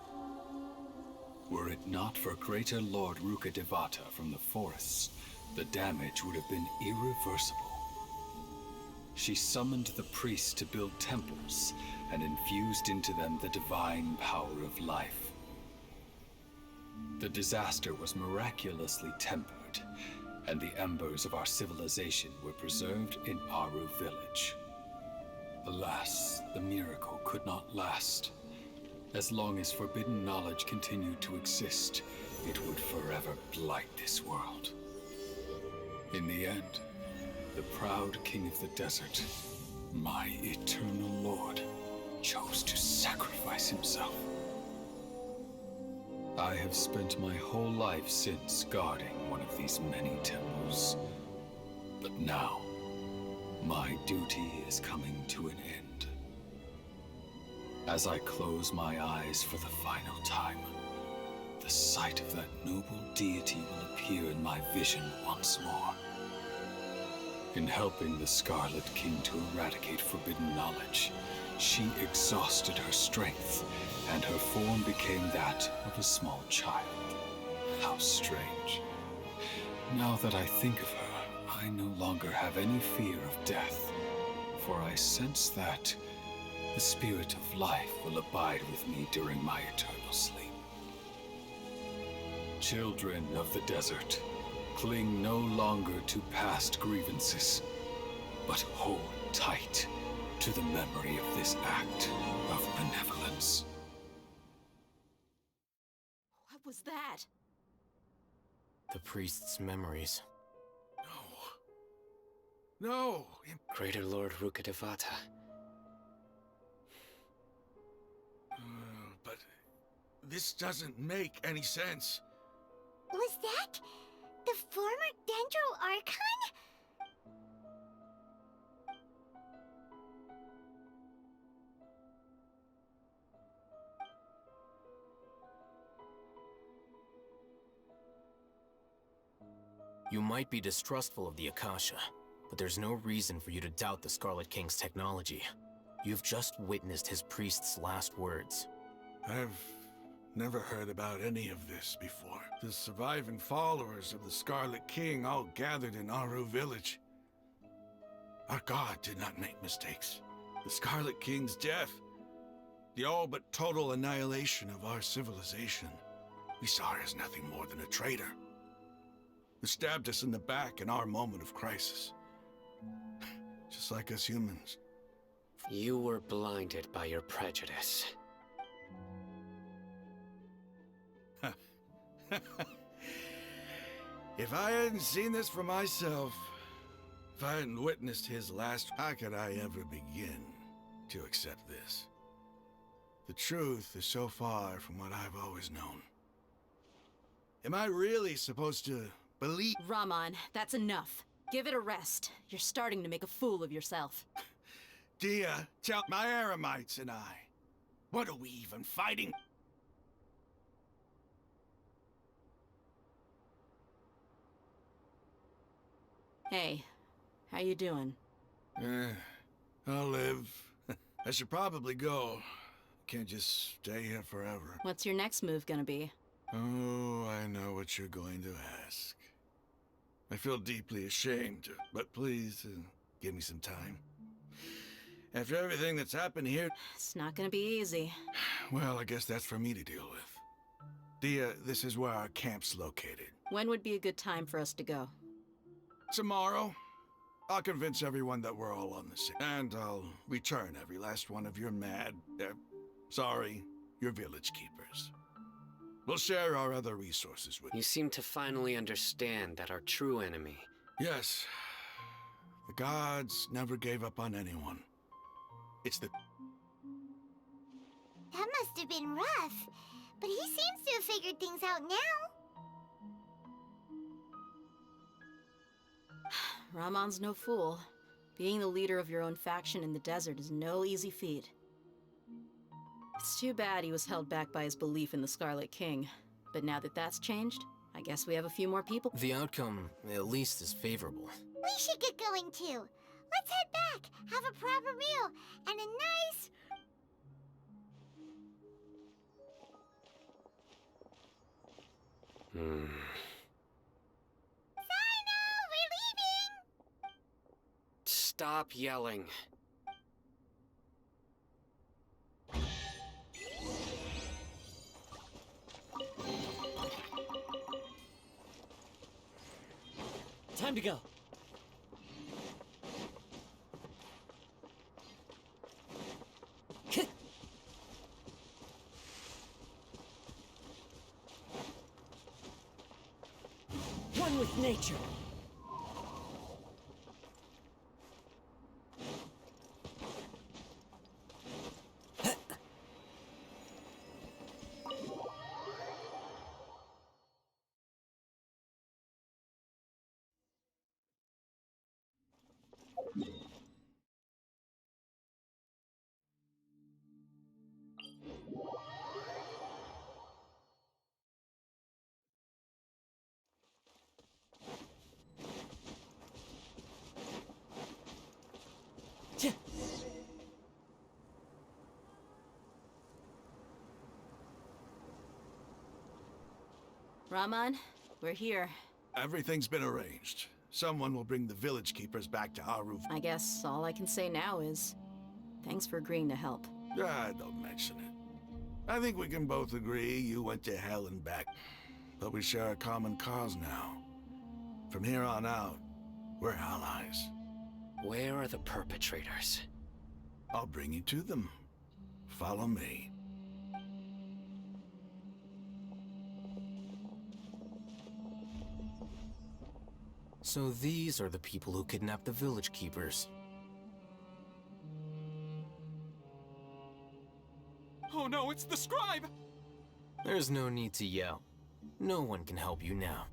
Were it not for Greater Lord Rukkhadevata from the forests, the damage would have been irreversible. She summoned the priests to build temples and infused into them the divine power of life. The disaster was miraculously tempered, and the embers of our civilization were preserved in Aru village. Alas, the miracle could not last. As long as forbidden knowledge continued to exist, it would forever blight this world. In the end, the proud king of the desert, my eternal lord, chose to sacrifice himself. I have spent my whole life since guarding one of these many temples. But now, my duty is coming to an end. As I close my eyes for the final time, the sight of that noble deity will appear in my vision once more. In helping the Scarlet King to eradicate forbidden knowledge, she exhausted her strength, and her form became that of a small child. How strange. Now that I think of her, I no longer have any fear of death, for I sense that the spirit of life will abide with me during my eternal sleep. Children of the desert, cling no longer to past grievances, but hold tight to the memory of this act of benevolence. What was that? The priest's memories. No! Greater Lord Rukkhadevata. But this doesn't make any sense. Was that the former Dendro Archon? You might be distrustful of the Akasha, but there's no reason for you to doubt the Scarlet King's technology. You've just witnessed his priest's last words. I've never heard about any of this before. The surviving followers of the Scarlet King all gathered in Aru village. Our god did not make mistakes. The Scarlet King's death, the all but total annihilation of our civilization, we saw her as nothing more than a traitor, who stabbed us in the back in our moment of crisis. Just like us humans. You were blinded by your prejudice. If I hadn't seen this for myself, if I hadn't witnessed his last, how could I ever begin to accept this? The truth is so far from what I've always known. Am I really supposed to believe? Raman, that's enough. Give it a rest. You're starting to make a fool of yourself. Dia, tell my Aramites and I, what are we even fighting? Hey, how you doing? I'll live. I should probably go. Can't just stay here forever. What's your next move gonna be? Oh, I know what you're going to ask. I feel deeply ashamed, but please, give me some time. After everything that's happened here... It's not gonna be easy. Well, I guess that's for me to deal with. Dia, this is where our camp's located. When would be a good time for us to go? Tomorrow. I'll convince everyone that we're all on the same... And I'll return every last one of your your village keepers. We'll share our other resources with you. You seem to finally understand that our true enemy... Yes. The gods never gave up on anyone. It's the... That must have been rough. but he seems to have figured things out now. Ramon's no fool. Being the leader of your own faction in the desert is no easy feat. It's too bad he was held back by his belief in the Scarlet King. But now that that's changed, I guess we have a few more people. The outcome, at least, is favorable. We should get going too. Let's head back, have a proper meal, and a nice... Sino, we're leaving! Stop yelling. Time to go. One with nature. Ramon, we're here. Everything's been arranged. Someone will bring the village keepers back to our roof. I guess all I can say now is, thanks for agreeing to help. Don't mention it. I think we can both agree you went to hell and back. But we share a common cause now. From here on out, we're allies. Where are the perpetrators? I'll bring you to them. Follow me. So these are the people who kidnapped the village keepers. Oh no, it's the scribe! There's no need to yell. No one can help you now.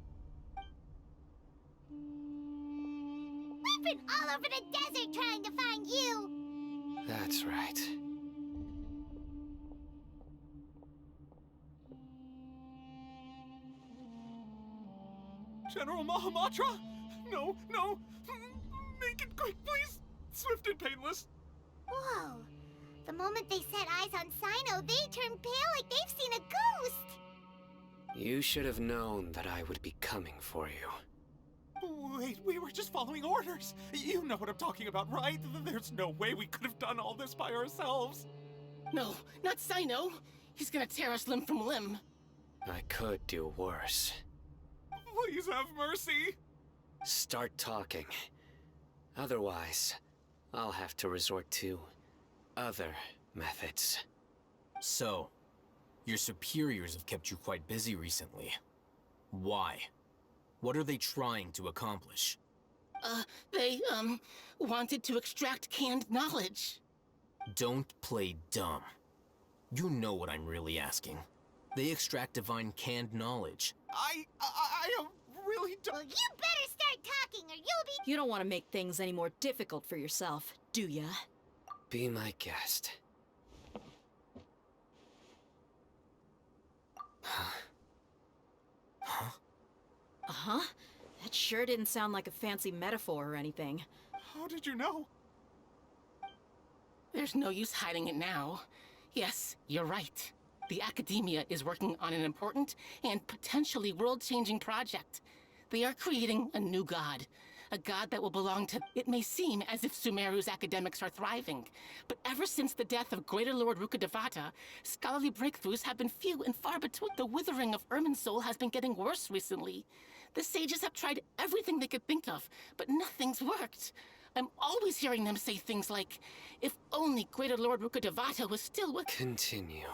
We've been all over the desert trying to find you! That's right. General Mahamatra? No, no! Make it quick, please! Swift and painless! Whoa. The moment they set eyes on Sino, they turned pale like they've seen a ghost! You should have known that I would be coming for you. Wait, we were just following orders. You know what I'm talking about, right? There's no way we could have done all this by ourselves. No, not Sino. He's gonna tear us limb from limb. I could do worse. Please have mercy. Start talking. Otherwise, I'll have to resort to other methods. So, your superiors have kept you quite busy recently. Why? What are they trying to accomplish? They, wanted to extract canned knowledge. Don't play dumb. You know what I'm really asking. They extract divine canned knowledge. I really don't... Well, you better start talking or you'll be... You don't want to make things any more difficult for yourself, do ya? Be my guest. Uh-huh. That sure didn't sound like a fancy metaphor or anything. How did you know? There's no use hiding it now. Yes, you're right. The Academia is working on an important and potentially world-changing project. They are creating a new god. A god that will belong to... It may seem as if Sumeru's academics are thriving, but ever since the death of Greater Lord Rukkhadevata, scholarly breakthroughs have been few and far between. The withering of Irminsul has been getting worse recently. The sages have tried everything they could think of, but nothing's worked. I'm always hearing them say things like, if only Greater Lord Rukkhadevata was still with... Continue.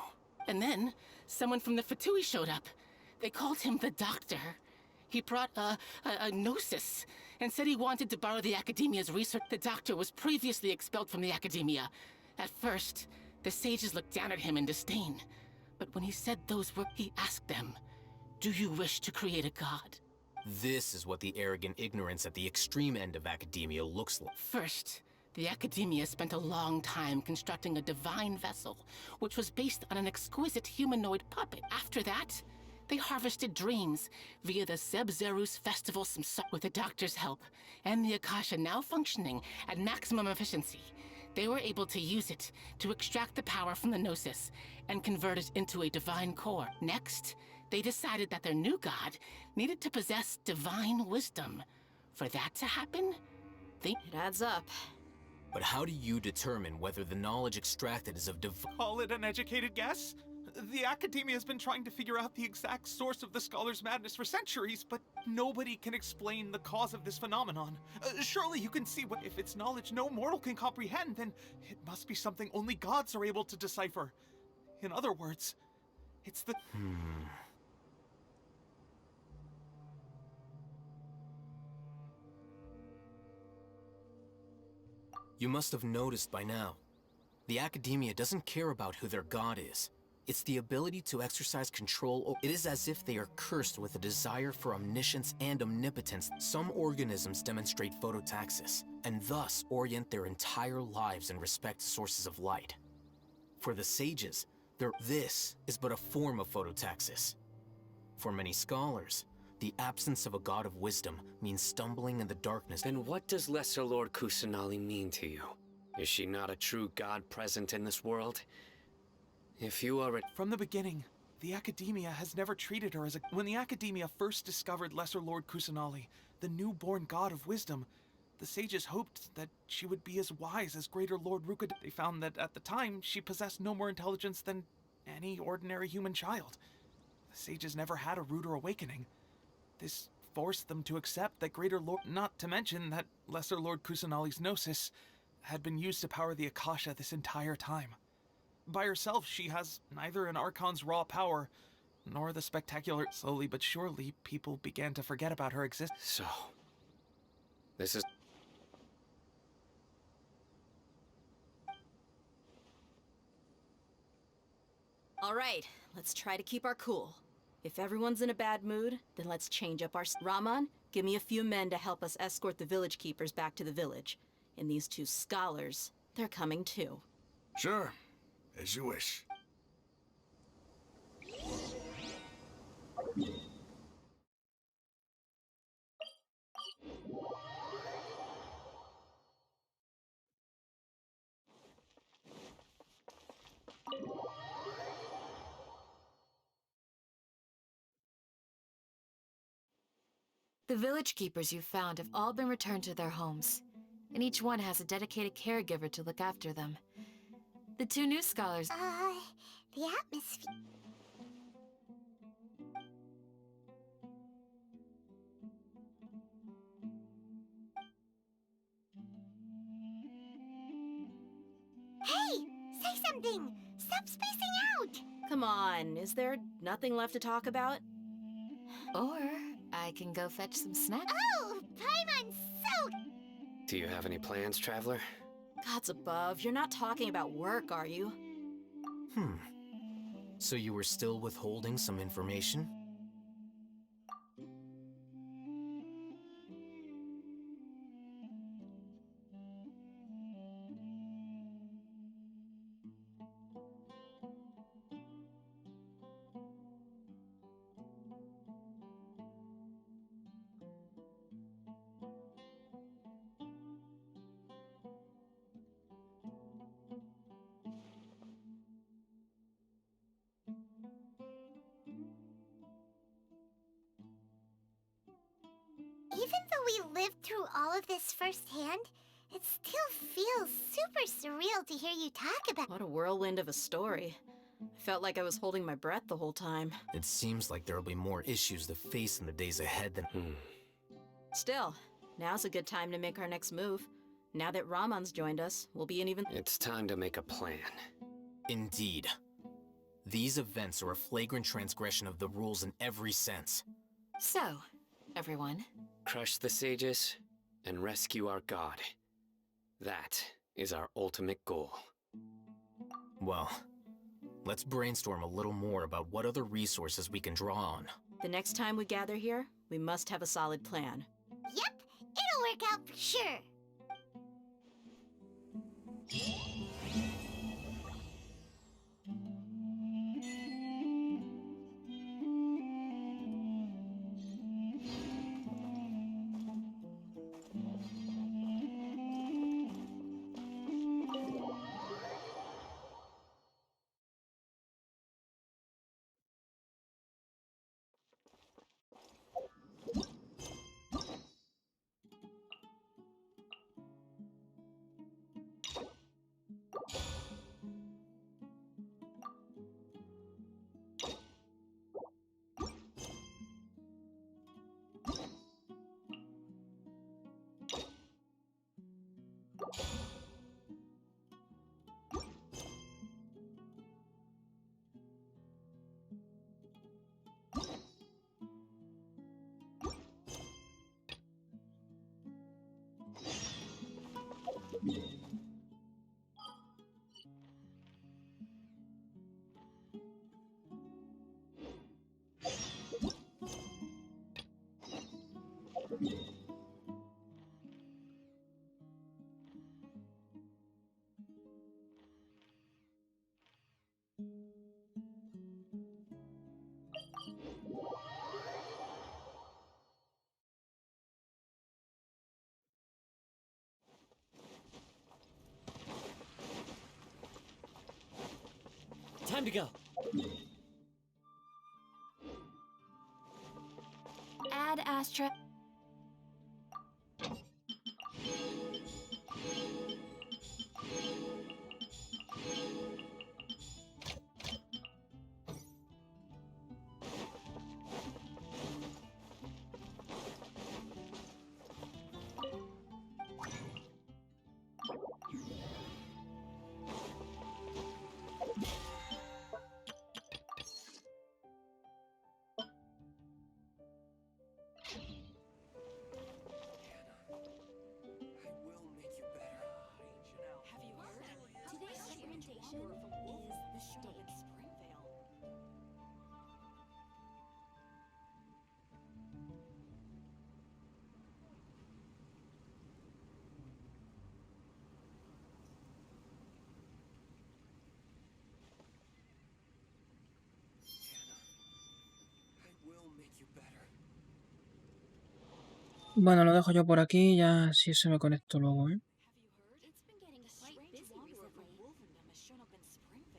And then, someone from the Fatui showed up. They called him the Doctor. He brought a gnosis, and said he wanted to borrow the Academia's research. The Doctor was previously expelled from the Academia. At first, the sages looked down at him in disdain. But when he said those words, he asked them, "Do you wish to create a god?" This is what the arrogant ignorance at the extreme end of academia looks like. First, the Academia spent a long time constructing a divine vessel, which was based on an exquisite humanoid puppet. After that, they harvested dreams via the Zeb-Zerus Festival Samsara. With the doctor's help, and the Akasha now functioning at maximum efficiency, they were able to use it to extract the power from the Gnosis and convert it into a divine core. Next, they decided that their new god needed to possess divine wisdom. For that to happen, It adds up. But how do you determine whether the knowledge extracted is of divine? Call it an educated guess? The Academia has been trying to figure out the exact source of the Scholar's madness for centuries, but nobody can explain the cause of this phenomenon. Surely you can see what if it's knowledge no mortal can comprehend, then it must be something only gods are able to decipher. In other words, it's the... You must have noticed by now. The Academia doesn't care about who their god is. It's the ability to exercise control. It is as if they are cursed with a desire for omniscience and omnipotence. Some organisms demonstrate phototaxis, and thus orient their entire lives in respect to sources of light. For the sages, this is but a form of phototaxis. For many scholars, the absence of a god of wisdom means stumbling in the darkness. Then what does Lesser Lord Kusanali mean to you? Is she not a true god present in this world? If you are From the beginning, the Academia has never treated her as a... When the Academia first discovered Lesser Lord Kusanali, the newborn god of wisdom, the sages hoped that she would be as wise as Greater Lord Rukad. They found that at the time, she possessed no more intelligence than any ordinary human child. The sages never had a ruder awakening. This forced them to accept that Greater Lord... Not to mention that Lesser Lord Kusanali's Gnosis had been used to power the Akasha this entire time. By herself, she has neither an Archon's raw power, nor the spectacular... Slowly but surely, people began to forget about her existence. So... this is... All right, let's try to keep our cool. If everyone's in a bad mood, then let's change up our... Rahman, give me a few men to help us escort the village keepers back to the village. And these two scholars, they're coming too. Sure, as you wish. The village keepers you found have all been returned to their homes, and each one has a dedicated caregiver to look after them. The two new scholars... The atmosphere... Hey! Say something! Stop spacing out! Come on, is there nothing left to talk about? Or I can go fetch some snacks. Oh! Paimon's so... Do you have any plans, Traveler? Gods above, you're not talking about work, are you? So you were still withholding some information? Even though we lived through all of this firsthand, it still feels super surreal to hear you talk about... What a whirlwind of a story. I felt like I was holding my breath the whole time. It seems like there'll be more issues to face in the days ahead than... Still, now's a good time to make our next move. Now that Rahman's joined us, we'll be an even... It's time to make a plan. Indeed. These events are a flagrant transgression of the rules in every sense. So, everyone. Crush the sages and rescue our god. That is our ultimate goal. Well, Let's brainstorm a little more about what other resources we can draw on. The next time we gather here, we must have a solid plan. Yep, it'll work out for sure. Time to go. Ad Astra. Bueno, lo dejo yo por aquí, ya si se me conecto luego, ¿eh?